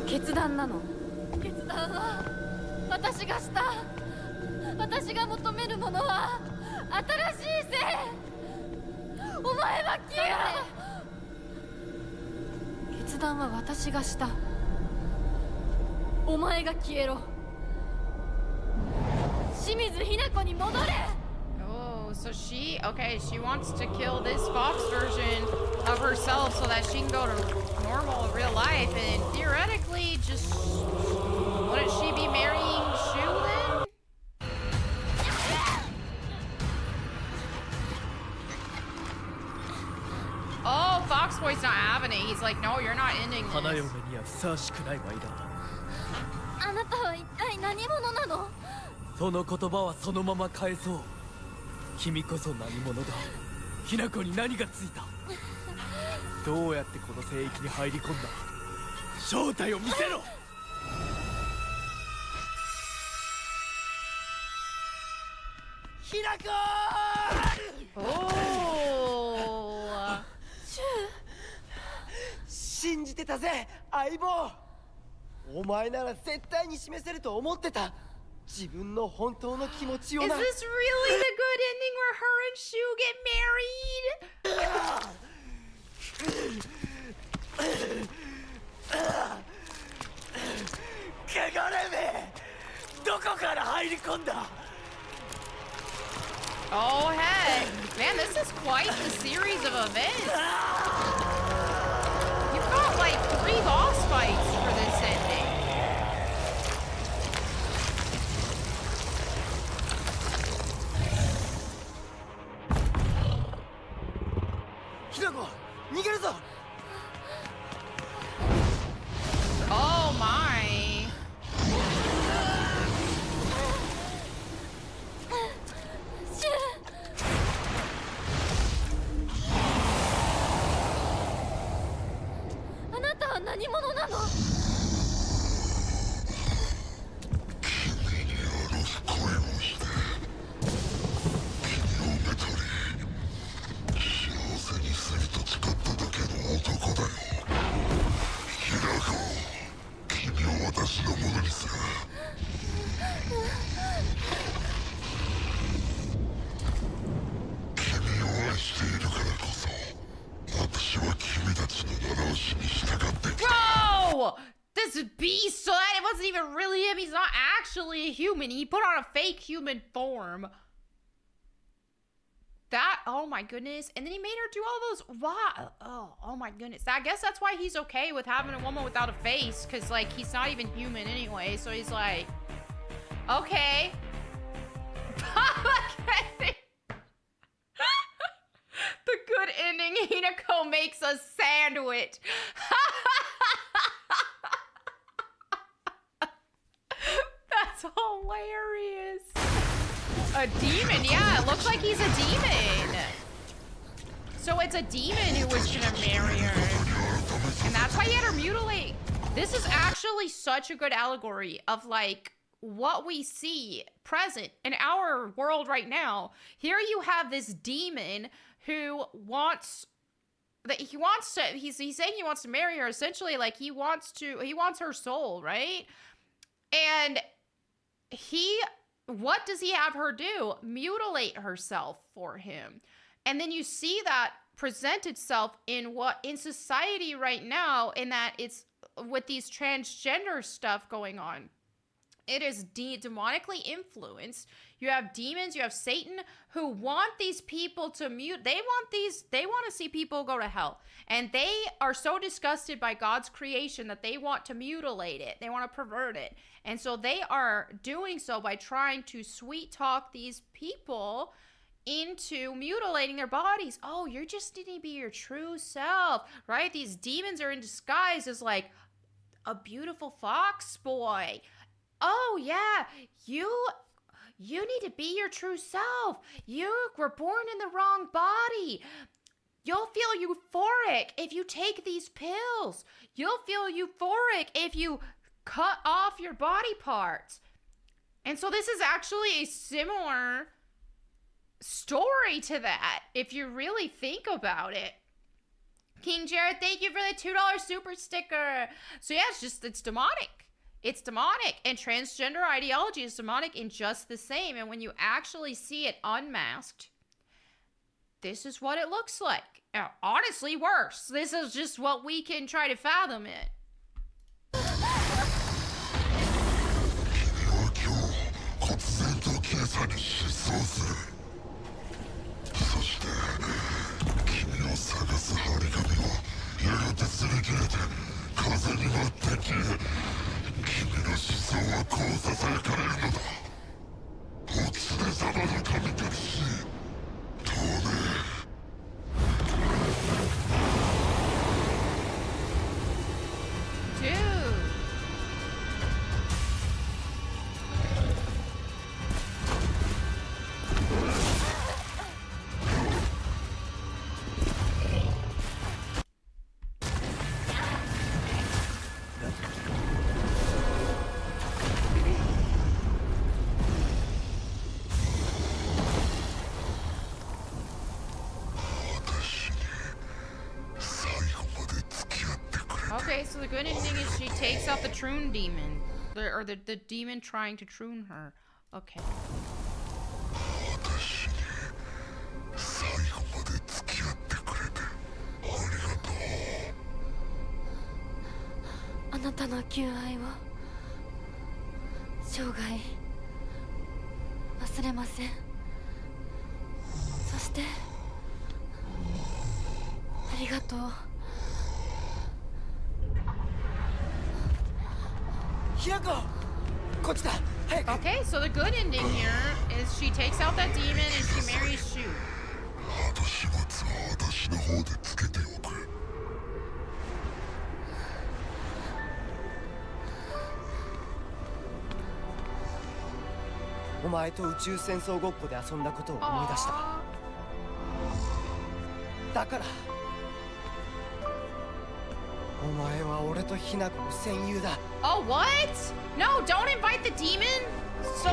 決断なの。決断は私がした。私が求めるものは新しい性。お前は消えろ。決断は私がした。お前が消えろ。清水ひな子に戻れ。 Oh, so she wants to kill this Fox version of herself so that she can go to normal real life and theoretically just wouldn't she be marrying Shu then? Oh, Fox Boy's not having it. He's like, no, you're not ending 花 this. 嫁にはふさわしくないワイだ。あなたは一体何者なの。その言葉はそのまま返そう。君こそ何者だ。ひな子に何がついた。どうやってこの聖域に入り込んだ。正体を見せろ。ひなこOh. 信じてたぜ相棒。お前なら絶対に示せると思ってた。自分の本当の気持ちを Is な。 this really the good ending where her and Shu get married? 汚れめ、どこから入り込んだ。 Oh heck. Man, this is quite the series of events. You've got like 3 boss fights for this ending. ひなこ、逃げるぞ。 Oh my. シュあなたは何者なの。Bro! This beast, so that it wasn't even really him. He's not actually a human. He put on a fake human form. That, oh my goodness. And then he made her do all those, wow. Oh my goodness. I guess that's why he's okay with having a woman without a face. Because, like, he's not even human anyway. So he's like, okay. The good ending, Hinako makes a sandwich. That's hilarious. A demon, yeah, it looks like he's a demon. So it's a demon who was gonna marry her. And that's why he had her mutilate. This is actually such a good allegory of like what we see present in our world right now. Here you have this demon who wants he's saying he wants to marry her. Essentially, like he wants her soul, right? And he what does he have her do? Mutilate herself for him. And then you see that present itself in society right now, in that it's with these transgender stuff going on. It is demonically influenced. You have demons, you have Satan, who want these people to they want to see people go to hell. And they are so disgusted by God's creation that they want to mutilate it. They want to pervert it. And so they are doing so by trying to sweet talk these people into mutilating their bodies. Oh, you're just need to be your true self, right? These demons are in disguise as like a beautiful fox boy. Oh yeah, you need to be your true self. You were born in the wrong body. You'll feel euphoric if you take these pills. You'll feel euphoric if you cut off your body parts. And so this is actually a similar story to that, if you really think about it. King Jared, thank you for the $2 super sticker. So yeah, it's demonic. It's demonic, and transgender ideology is demonic in just the same. And when you actually see it unmasked, this is what it looks like. Honestly, worse. This is just what we can try to fathom it. Okay, so the good ending is she takes out the Troon demon. The demon trying to Troon her. Okay. Okay, so the good ending here is she takes out that demon and she marries Shu. Oh, what? No, don't invite the demon? So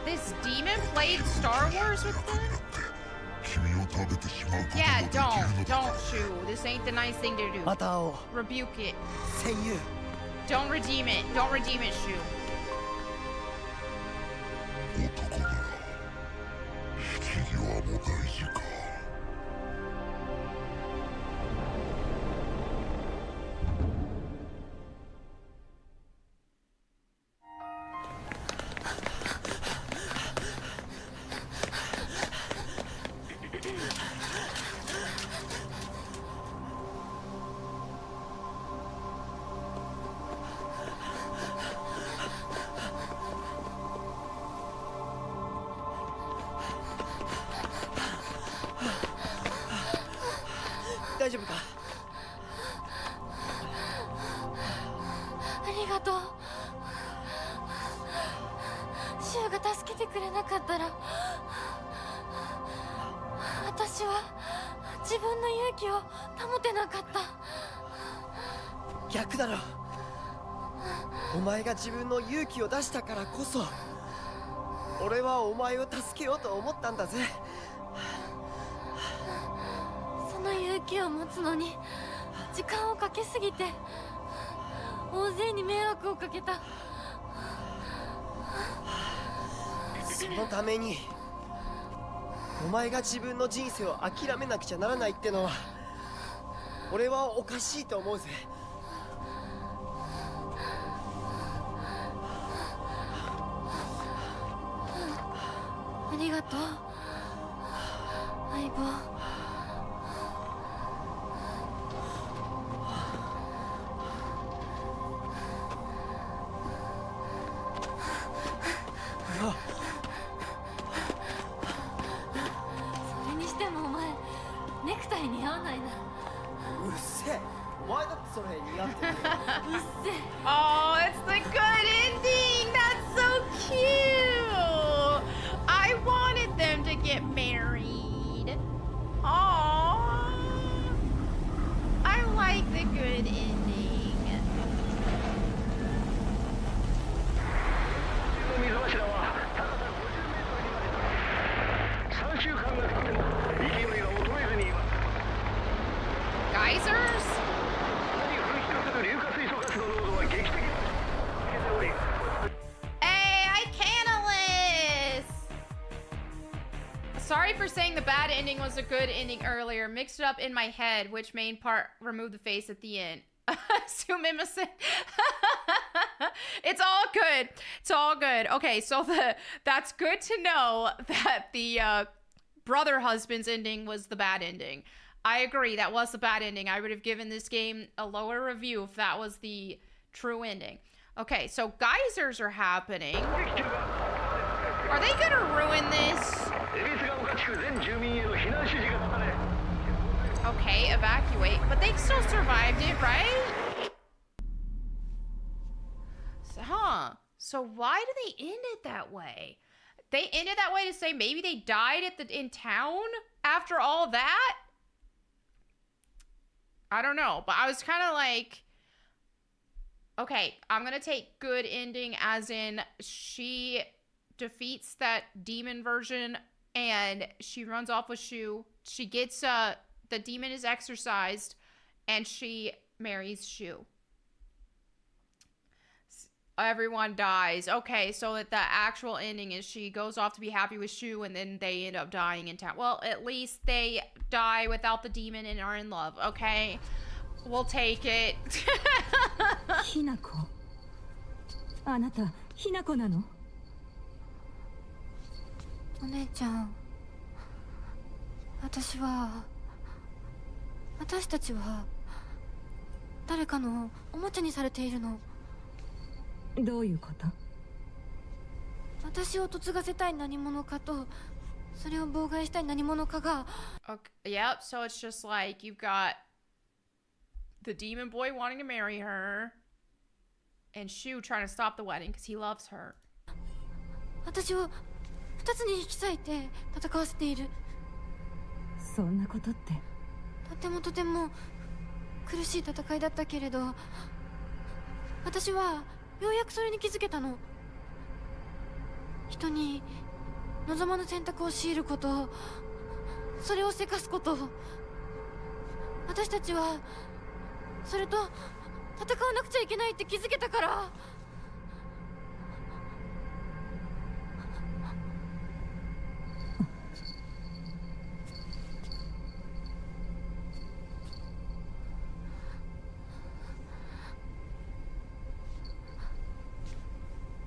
this demon played Star Wars with them? Yeah, don't Shu. This ain't the nice thing to do. Rebuke it. Don't redeem it. Don't redeem it, Shu. そのためにお前が自分の人生を諦めなくちゃならないってのは俺はおかしいと思うぜ。ありがとう相棒。それにしてもお前ネクタイ似合わないな。うっせえ、お前だってそれ似合ってる。うっせえ。 Oh, it's the good ending. That's so cute. I wanted them to get married. Aww. I like the good ending. 水柱は高さ50メートルにまで3週間が経っても勢いが衰えずにいます。 Geysers? さらに噴出する硫化水素ガスの濃度は劇的に減っており、 Hey, I canalist. Sorry for saying the bad ending was a good ending earlier. Mixed it up in my head, which main part removed the face at the end. Sumimasa. It's all good. It's all good. Okay, so that's good to know that the brother husband's ending was the bad ending. I agree, that was the bad ending. I would have given this game a lower review if that was the true ending. Okay, so geysers are happening. Are they gonna ruin this? Okay, evacuate. But they still survived it, right? So why do they end it that way? They ended that way to say maybe they died in town after all that? I don't know, but I was kind of like, okay, I'm gonna take good ending as in she defeats that demon version and she runs off with Shu. She gets, the demon is exorcised and she marries Shu. Everyone dies. Okay, so that the actual ending is she goes off to be happy with Shu and then they end up dying in town. Well, at least they die without the demon and are in love, okay? We'll take it. ひなこ、あなたひなこなの？お姉ちゃん、私たちは誰かのおもちゃにされているの。どういうこと？私を嫁がせたい何者かとそれを妨害したい何者かが。 Okay, yep, so it's just like you've got the demon boy wanting to marry her and Shu trying to stop the wedding because he loves her. 私を二つに引き裂いて戦わせている。そんなことって。とても苦しい戦いだったけれど、私はようやくそれに気づけたの。人に望まぬ選択を強いること、それをせかすこと、私たちはそれと戦わなくちゃいけないって気づけたから。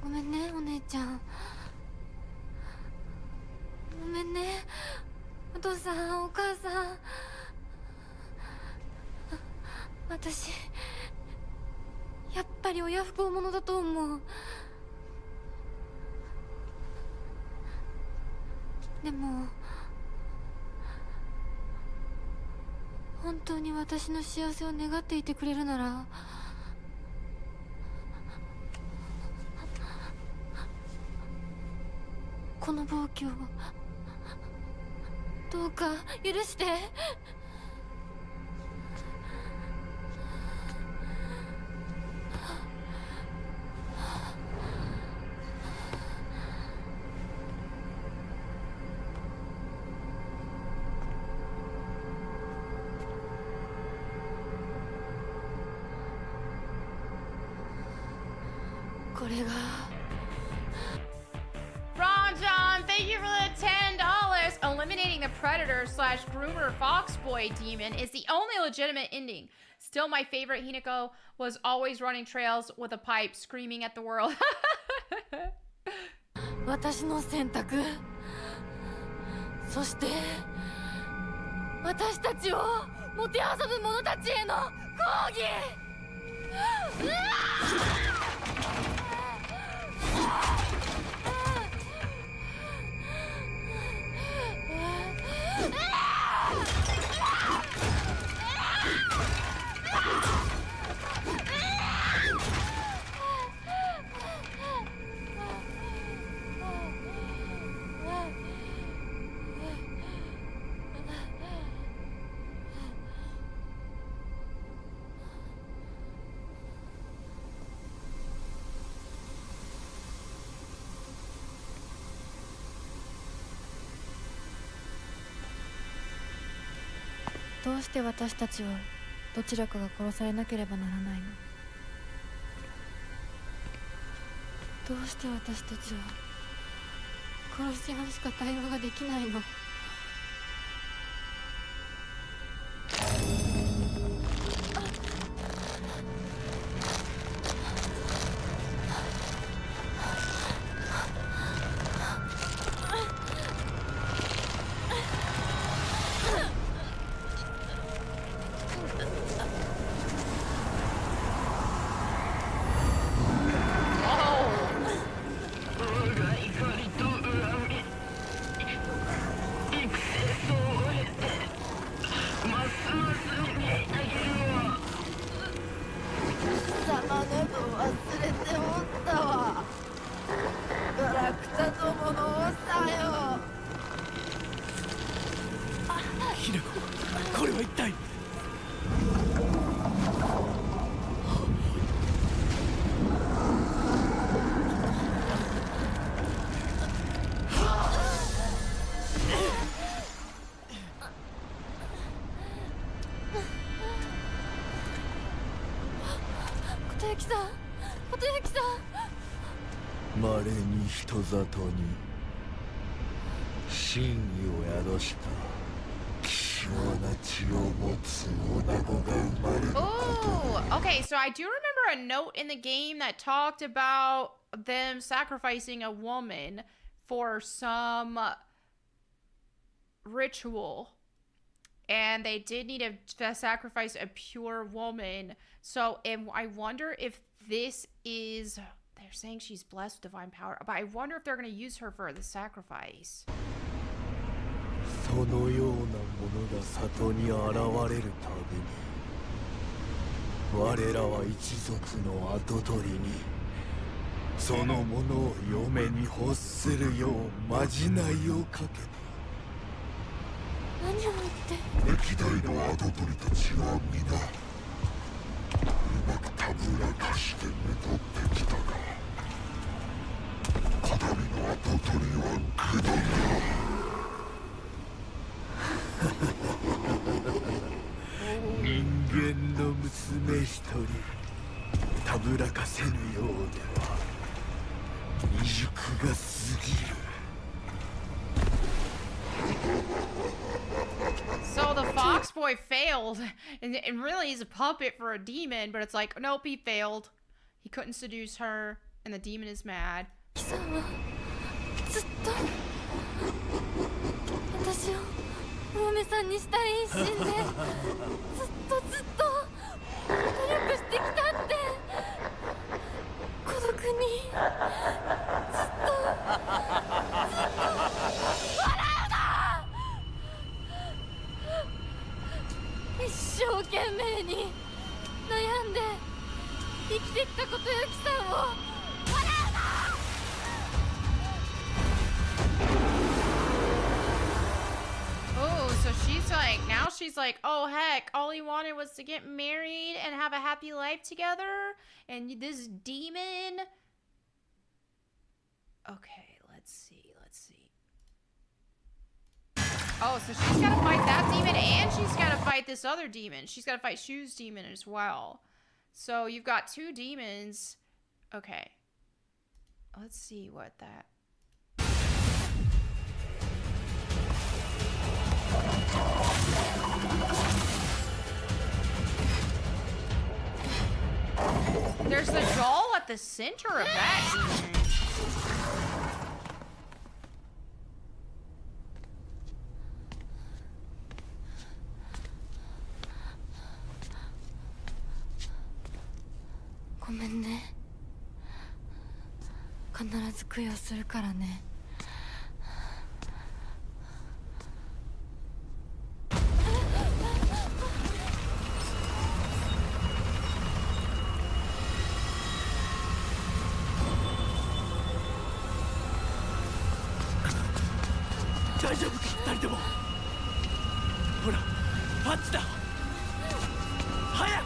ごめんね、お姉ちゃん。ごめんね、お父さん、お母さん。私やっぱり親不孝者だと思う。でも本当に私の幸せを願っていてくれるなら、この暴挙をどうか許して。これが John, thank you for the $10. Eliminating the predator slash groomer foxboy demon is the only legitimate ending. Still, my favorite Hinako was always running trails with a pipe, screaming at the world. 私の選択、そして私たちをもてあそぶ者たちへの抗議。うわどうして私たちはどちらかが殺されなければならないの？どうして私たちは殺し合うしか対話ができないの？稀に人里に真意を宿した希少な血を持つ女子が生まれること。 Okay, so I do remember a note in the game that talked about them sacrificing a woman for some ritual, and they did need to sacrifice a pure woman. So I wonder if this is, they're saying she's blessed with divine power, but I wonder if they're going to use her for the sacrifice. そのようなものが里に現れるたびに我らは一族の跡取りにそのものを嫁に欲するようまじないをかけた。何を言って？歴代の跡取りたちは皆うまくたぶらかしてめとってきたがこだみの跡取りは愚鈍だ。人間の娘一人たぶらかせぬようでは未熟が過ぎる。 So the fox boy failed, and really he's a puppet for a demon, but it's like, nope, he failed. He couldn't seduce her, and the demon is mad. 貴さんはずっと私をお嫁さんにしたい一心でずっと努力してきたって孤独にずっと笑うな！一生懸命に悩んで生きてきたことゆきさんを笑うな！ Oh, so she's like, now she's like, oh heck, all he wanted was to get married and have a happy life together, and this demon. Okay, let's see. Oh, so she's gotta fight that demon, and she's gotta fight this other demon. She's gotta fight Shu's demon as well. So you've got two demons. Okay. Let's see what that... There's the doll at the center of that demon.ごめんね。必ず供養するからね。大丈夫か二人とも。ほらあっちだ。早く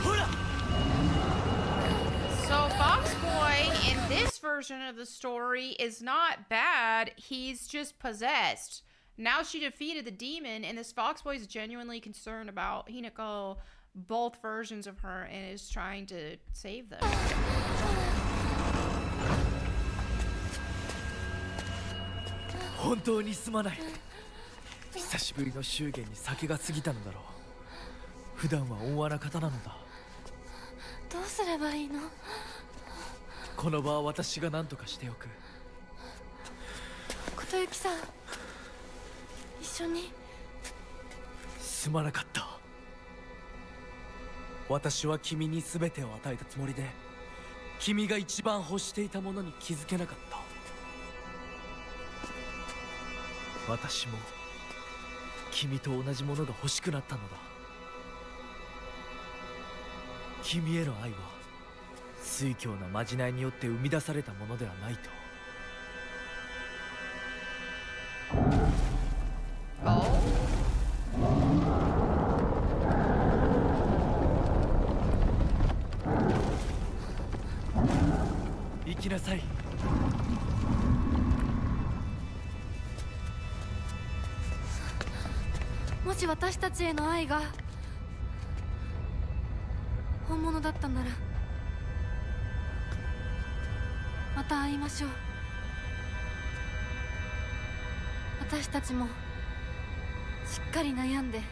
ほら。 So Fox Boy in this version of the story is not bad. He's just possessed. Now she defeated the demon, and this Fox Boy is genuinely concerned about Hinako, both versions of her, and is trying to save them. 本当にすまない。久しぶりの祝言に酒が過ぎたのだろう。普段は温和な方なのだ。どうすればいいの？この場は私が何とかしておく。琴雪さん、一緒に。すまなかった。私は君に全てを与えたつもりで、君が一番欲していたものに気づけなかった。私も君と同じものが欲しくなったのだ。君への愛は酔狂なまじないによって生み出されたものではないと。行きなさい。もし私たちへの愛が本物だったなら、また会いましょう。私たちもしっかり悩んで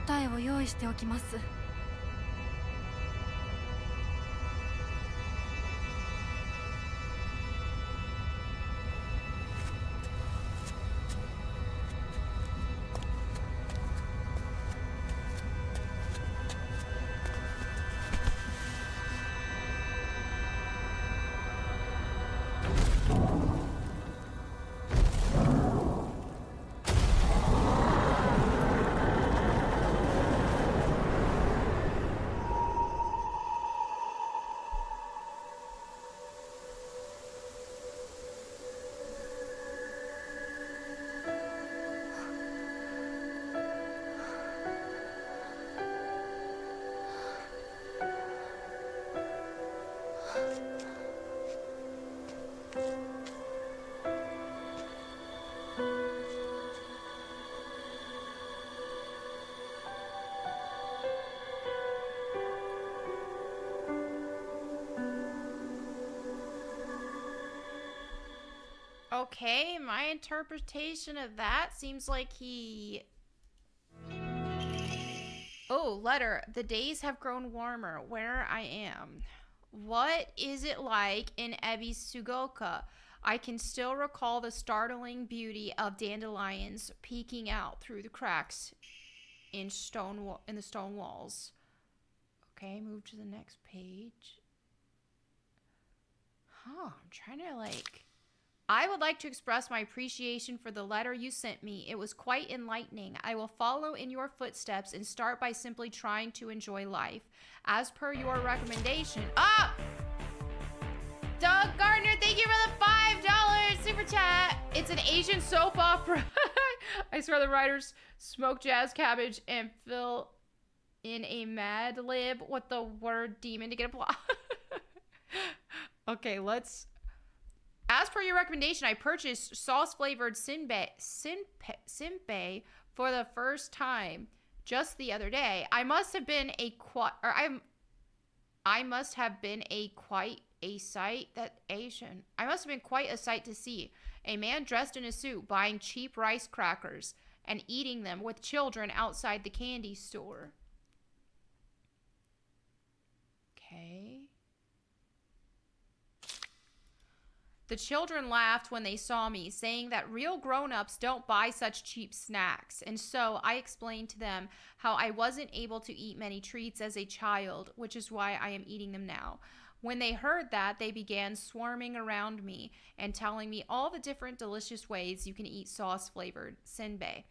答えを用意しておきます。Okay, my interpretation of that seems like he... Oh, letter. The days have grown warmer where I am. What is it like in Ebisugoka? I can still recall the startling beauty of dandelions peeking out through the cracks in the stone walls. Okay, move to the next page. Huh, I'm trying to like... I would like to express my appreciation for the letter you sent me. It was quite enlightening. I will follow in your footsteps and start by simply trying to enjoy life. As per your recommendation... Ah! Doug Gardner, thank you for the $5 super chat. It's an Asian soap opera. I swear the writers smoke jazz cabbage and fill in a Mad Lib with the word demon to get a plot. Okay, let's... As per your recommendation, I purchased sauce-flavored Sinbei for the first time just the other day. I must have been quite a sight to see. A man dressed in a suit buying cheap rice crackers and eating them with children outside the candy store. Okay. The children laughed when they saw me, saying that real grown-ups don't buy such cheap snacks. And so I explained to them how I wasn't able to eat many treats as a child, which is why I am eating them now. When they heard that, they began swarming around me and telling me all the different delicious ways you can eat sauce-flavored senbei.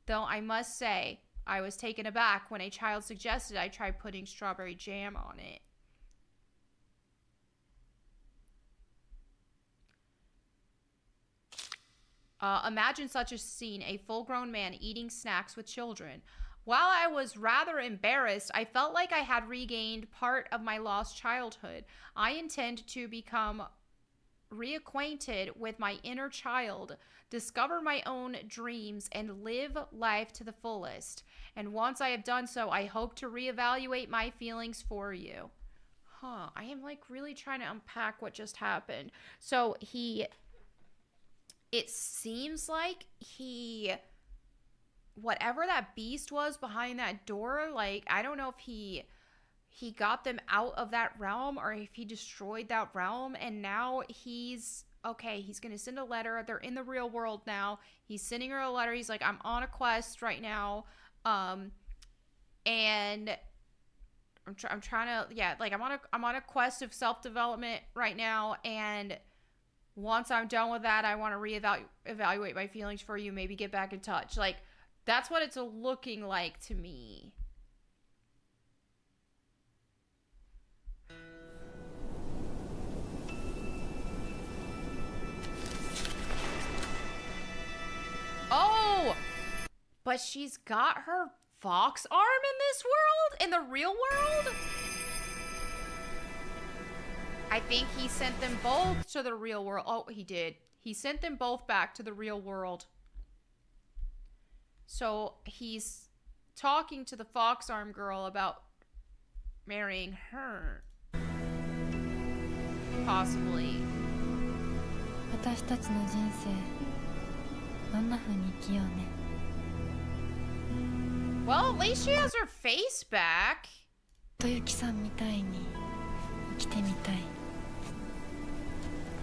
Though I must say, I was taken aback when a child suggested I try putting strawberry jam on it. Imagine such a scene, a full-grown man eating snacks with children. While I was rather embarrassed, I felt like I had regained part of my lost childhood. I intend to become reacquainted with my inner child, discover my own dreams, and live life to the fullest. And once I have done so, I hope to reevaluate my feelings for you. I am like really trying to unpack what just happened. So it seems like whatever that beast was behind that door, like, I don't know if he got them out of that realm or if he destroyed that realm, and now he's gonna send a letter. They're in the real world now. He's sending her a letter. He's like, I'm on a quest right now, and I'm trying to, yeah, like, I'm on a quest of self-development right now, and once I'm done with that, I want to evaluate my feelings for you, maybe get back in touch. Like, that's what it's looking like to me. Oh! But she's got her fox arm in this world? In the real world? I think he sent them both to the real world. Oh, he did. He sent them both back to the real world. So he's talking to the fox arm girl about marrying her. Possibly. 私たちの人生どんな風に生きようね。 Well, at least she has her face back. とゆきさんみたいに生きてみたい。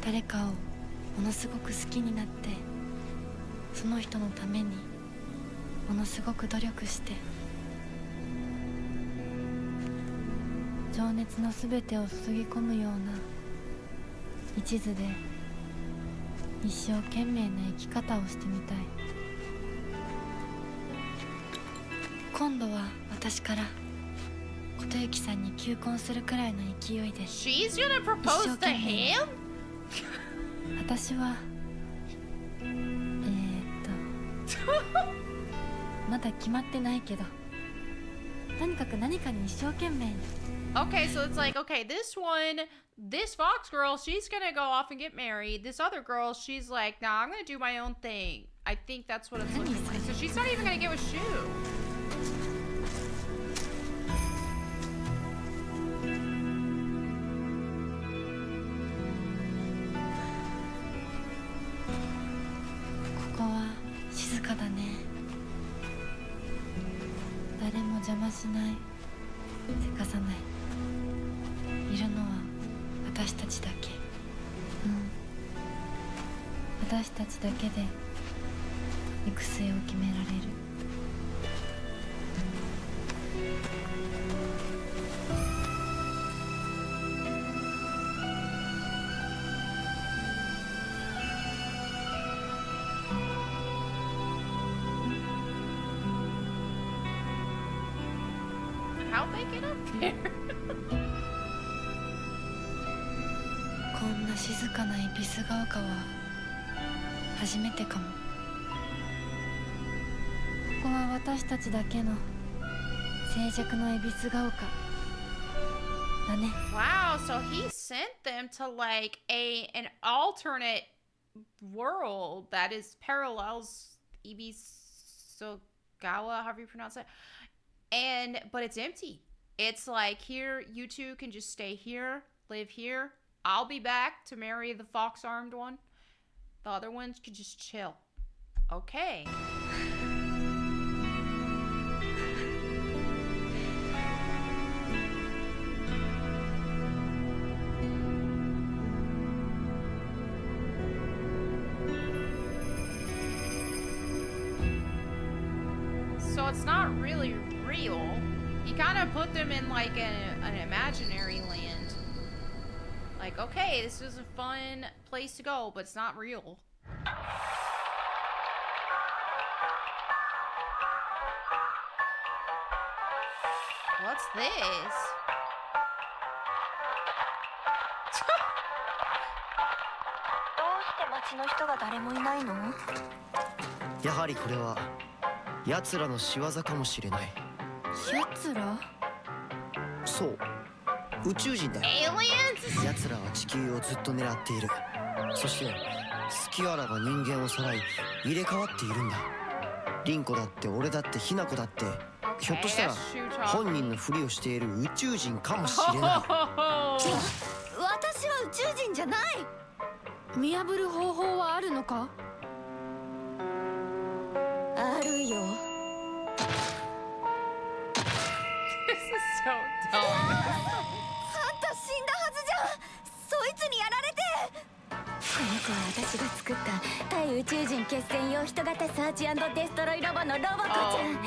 誰かをものすごく好きになって、その人のためにものすごく努力して、情熱のすべてを注ぎ込むような一途で一生懸命な生き方をしてみたい。今度は私から琴雪さんに求婚するくらいの勢いで。 She's gonna propose to him? 私はまだ決まってないけど、とにかく何かに一生懸命に。 Okay, so it's like, okay, this fox girl, she's gonna go off and get married. This other girl, she's like, nah, I'm gonna do my own thing. I think that's what it's looking like. So she's not even gonna give a shoe.静かだね。誰も邪魔しない、せかさない。いるのは私たちだけ。私たちだけで行く末を決められる。How'd they get up there? こんな静かな恵比寿ヶ丘は初めてかも。ここは私たちだけの静寂の恵比寿ヶ丘だね。 Wow, so he sent them to like an alternate world that is parallels Ibisogawa, however you pronounce it. But it's empty. It's like, here, you two can just stay here, live here. I'll be back to marry the fox-armed one. The other ones could just chill. Okay. So it's not really real. He kind of put them in like an imaginary land. Like, okay, this is a fun place to go, but it's not real. What's this?やはりこれは奴らの仕業かもしれない。奴ら？そう、宇宙人だよ。奴らは地球をずっと狙っている。そして隙あらば人間をさらい入れ替わっているんだ。凛子だって俺だって雛子だって、ひょっとしたら本人のふりをしている宇宙人かもしれない。私は宇宙人じゃない。見破る方法はあるのか？あるよ。So dumb. あんた死んだはずじゃん。そいつにやられて。この子は私が作った対宇宙人決戦用人型サーチ&デストロイロボのロボコちゃん。こ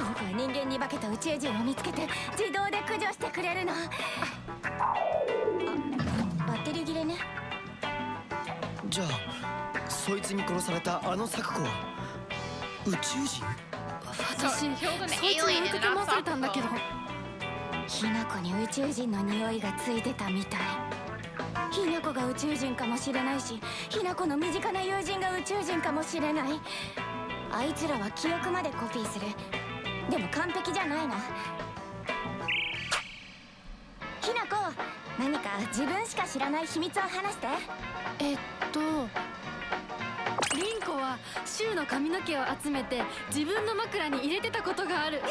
の子は人間に化けた宇宙人を見つけて自動で駆除してくれるの。バッテリー切れね。じゃあそいつに殺されたあの咲子は宇宙人？私、そいつに追いかけ回されたんだけど。雛子に宇宙人の匂いがついてたみたい。雛子が宇宙人かもしれないし、雛子の身近な友人が宇宙人かもしれない。あいつらは記憶までコピーする。でも完璧じゃないな。雛子、何か自分しか知らない秘密を話して。凛子は柊の髪の毛を集めて自分の枕に入れてたことがある。そう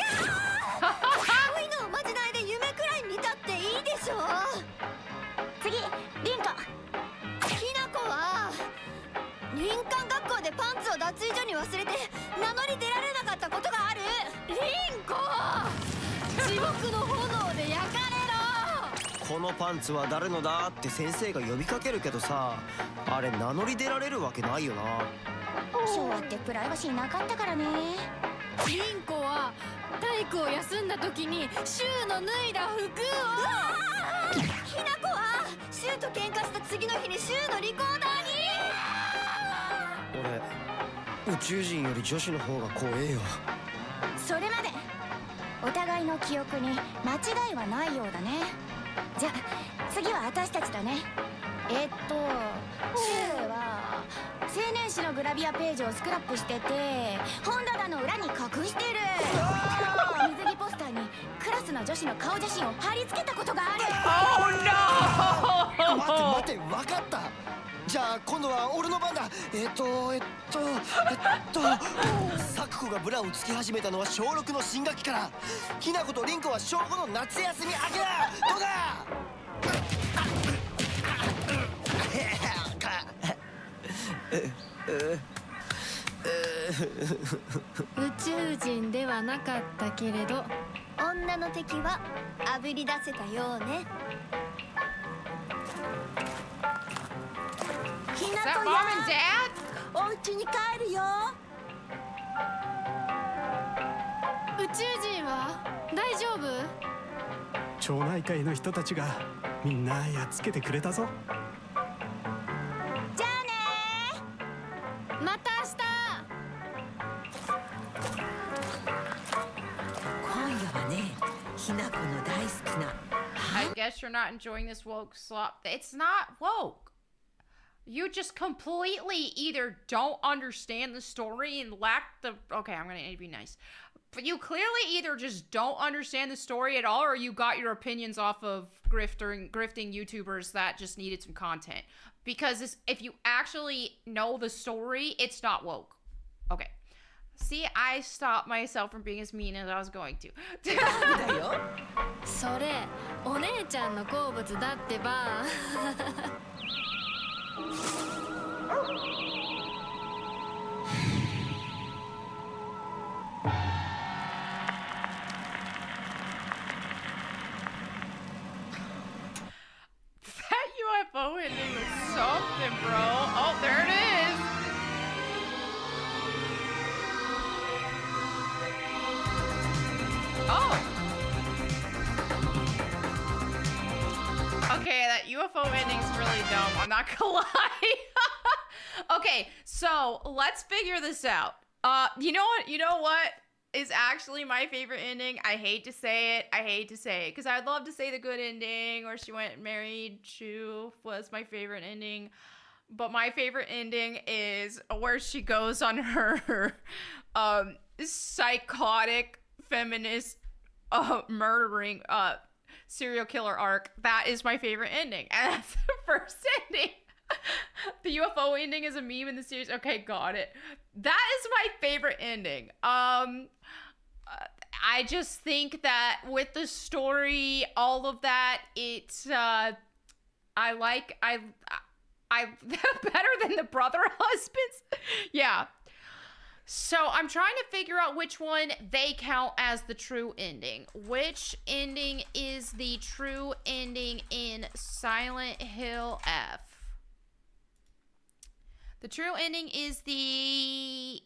いうのおまじないで夢くらい見たっていいでしょ。次、凛子。雛子は林間学校でパンツを脱衣所に忘れて名乗り出られなかったことがある。凛子、地獄の炎で焼かれろ。このパンツは誰のだって先生が呼びかけるけどさ、あれ名乗り出られるわけないよな。昭和ってプライバシーなかったからね。凛子は体育を休んだ時に柊の脱いだ服を。雛子は柊と喧嘩した次の日に柊のリコーダーに。俺宇宙人より女子の方が怖えよ。それまでお互いの記憶に間違いはないようだね。じゃあ次は私たちだね。柊は青年誌のグラビアページをスクラップしてて本棚の裏に隠してる。水着ポスターにクラスの女子の顔写真を貼り付けたことがある。待て、分かった。じゃあ今度は俺の番だ。咲子がブラをつけ始めたのは小6の新学期から。雛子と凛子は小5の夏休み明けだ。どうだ。宇宙人ではなかったけれど女の敵はあぶり出せたようね。ひなこやお家に帰るよ。宇宙人は大丈夫？町内会の人たちがみんなやっつけてくれたぞ。じゃあねー。また明日。今夜はね、ひなこの大好きな。I guess you're not enjoying this woke slop. It's not woke. You just completely either don't understand the story and lack the... Okay, I'm gonna be nice. But you clearly either just don't understand the story at all or you got your opinions off of grifting YouTubers that just needed some content. Because if you actually know the story, it's not woke. Okay. See, I stopped myself from being as mean as I was going to. だよ。それお姉ちゃんの好物だってば。That UFO ending was something, bro. Oh, there it is. Oh. Okay, that UFO ending's really dumb. I'm not gonna lie. Okay, so let's figure this out. You know what? You know what is actually my favorite ending? I hate to say it. Because I'd love to say the good ending where she went and married Chu was my favorite ending. But my favorite ending is where she goes on her psychotic feminist murdering serial killer arc. That is my favorite ending. And that's the first ending. The UFO ending is a meme in the series. Okay, got it. That is my favorite ending. I just think that with the story, all of that, it's I better than the brother husbands. Yeah. So I'm trying to figure out which one they count as the true ending. Which ending is the true ending in Silent Hill F? The true ending is the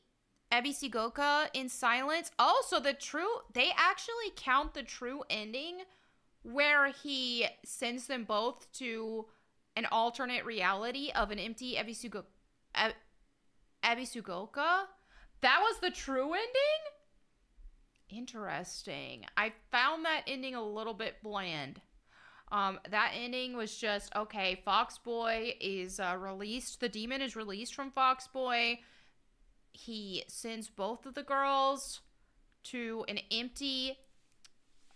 Ebisugoka in Silence. Oh, so they actually count the true ending where he sends them both to an alternate reality of an empty Ebisugoka. That was the true ending? Interesting. I found that ending a little bit bland. That ending was just, okay, Foxboy is released. The demon is released from Foxboy. He sends both of the girls to an empty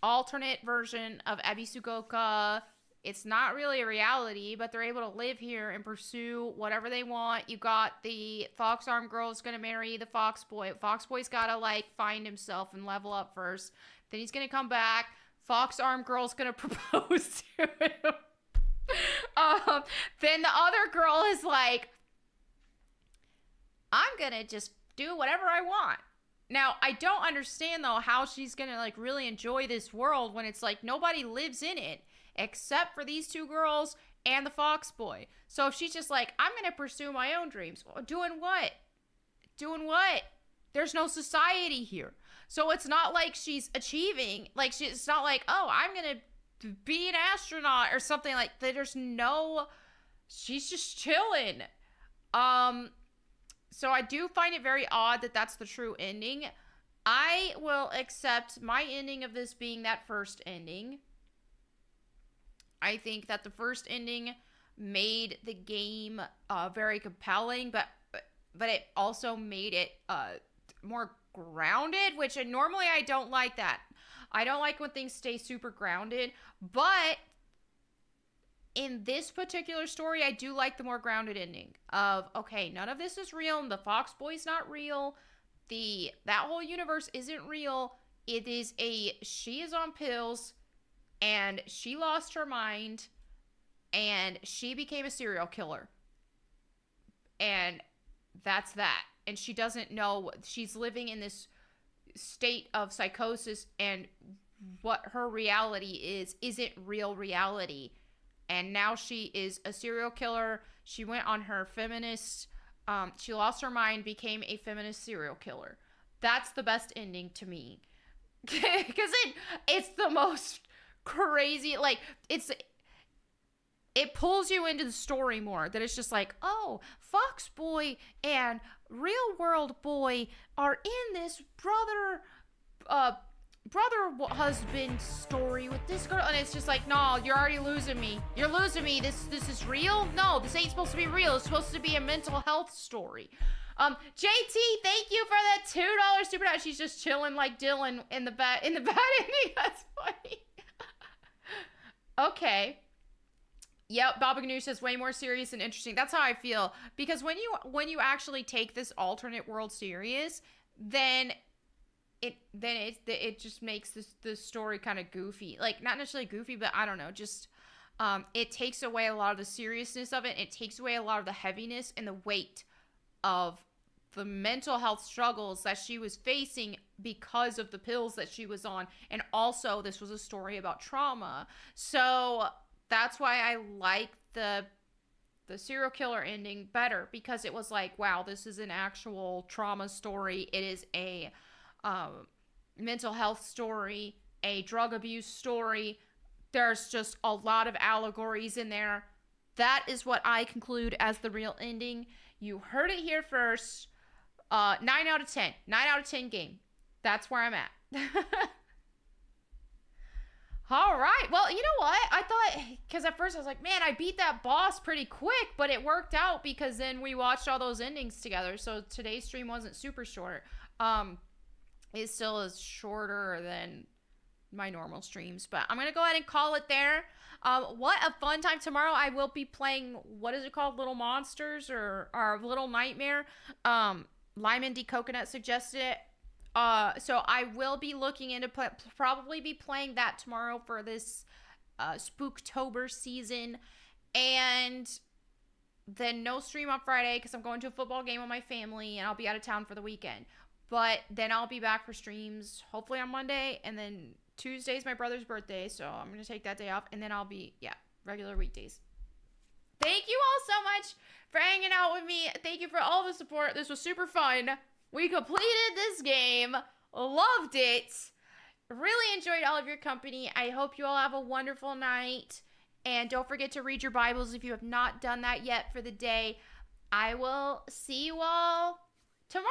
alternate version of Ebisugoka. It's not really a reality, but they're able to live here and pursue whatever they want. You got the Fox Arm girl's gonna marry the Foxboy. Foxboy's gotta, like, find himself and level up first. Then he's gonna come back. Fox Arm girl's gonna propose to him. Then the other girl is like, I'm gonna just do whatever I want. Now, I don't understand, though, how she's gonna, like, really enjoy this world when it's like nobody lives in it except for these two girls and the Fox Boy. So if she's just like, I'm gonna pursue my own dreams. Doing what? Doing what? There's no society here. So it's not like she's achieving. Like, it's not like, oh, I'm gonna be an astronaut or something like that. There's no... She's just chilling. So I do find it very odd that that's the true ending. I will accept my ending of this being that first ending. I think that the first ending made the game very compelling, but it also made it more grounded, which normally I don't like that. I don't like when things stay super grounded, but in this particular story, I do like the more grounded ending of, okay, none of this is real, and the Fox Boy's not real, that whole universe isn't real, it is she is on pills, and she lost her mind, and she became a serial killer. And that's that. And she doesn't know, she's living in this state of psychosis, and what her reality isn't real reality. And now she is a serial killer. She went on her feminist, she lost her mind, became a feminist serial killer. That's the best ending to me. Because it's the most crazy, like, it pulls you into the story more, that it's just like, oh, Fox Boy and Real World Boy are in this brother husband story with this girl, and it's just like, no, you're already losing me. You're losing me. This is real? No, this ain't supposed to be real. It's supposed to be a mental health story. JT, thank you for that $2 super chat. She's just chilling like Dylan in the bad ending. That's funny. Okay. Yep, Baba Gnu says way more serious and interesting. That's how I feel, because when you actually take this alternate world serious, then it just makes the story kind of goofy. Like, not necessarily goofy, but I don't know, just it takes away a lot of the seriousness of it. It takes away a lot of the heaviness and the weight of the mental health struggles that she was facing because of the pills that she was on. And also, this was a story about trauma. So that's why I like the serial killer ending better, because it was like, wow, this is an actual trauma story. It is a mental health story, a drug abuse story. There's just a lot of allegories in there. That is what I conclude as the real ending. You heard it here first. 9 out of 10. 9 out of 10 game. That's where I'm at. All right. Well, you know what? I thought, because at first I was like, man, I beat that boss pretty quick, but it worked out because then we watched all those endings together. So today's stream wasn't super short. It still is shorter than my normal streams, but I'm going to go ahead and call it there. What a fun time tomorrow. I will be playing, what is it called? Little Monsters or Little Nightmare. Lyman D. Coconut suggested it. So I will be looking into probably be playing that tomorrow for this Spooktober season. And then no stream on Friday because I'm going to a football game with my family and I'll be out of town for the weekend. But then I'll be back for streams hopefully on Monday, and then Tuesday's my brother's birthday, so I'm going to take that day off, and then I'll be, regular weekdays. Thank you all so much for hanging out with me. Thank you for all the support. This was super fun. We completed this game. Loved it. Really enjoyed all of your company. I hope you all have a wonderful night. And don't forget to read your Bibles if you have not done that yet for the day. I will see you all tomorrow.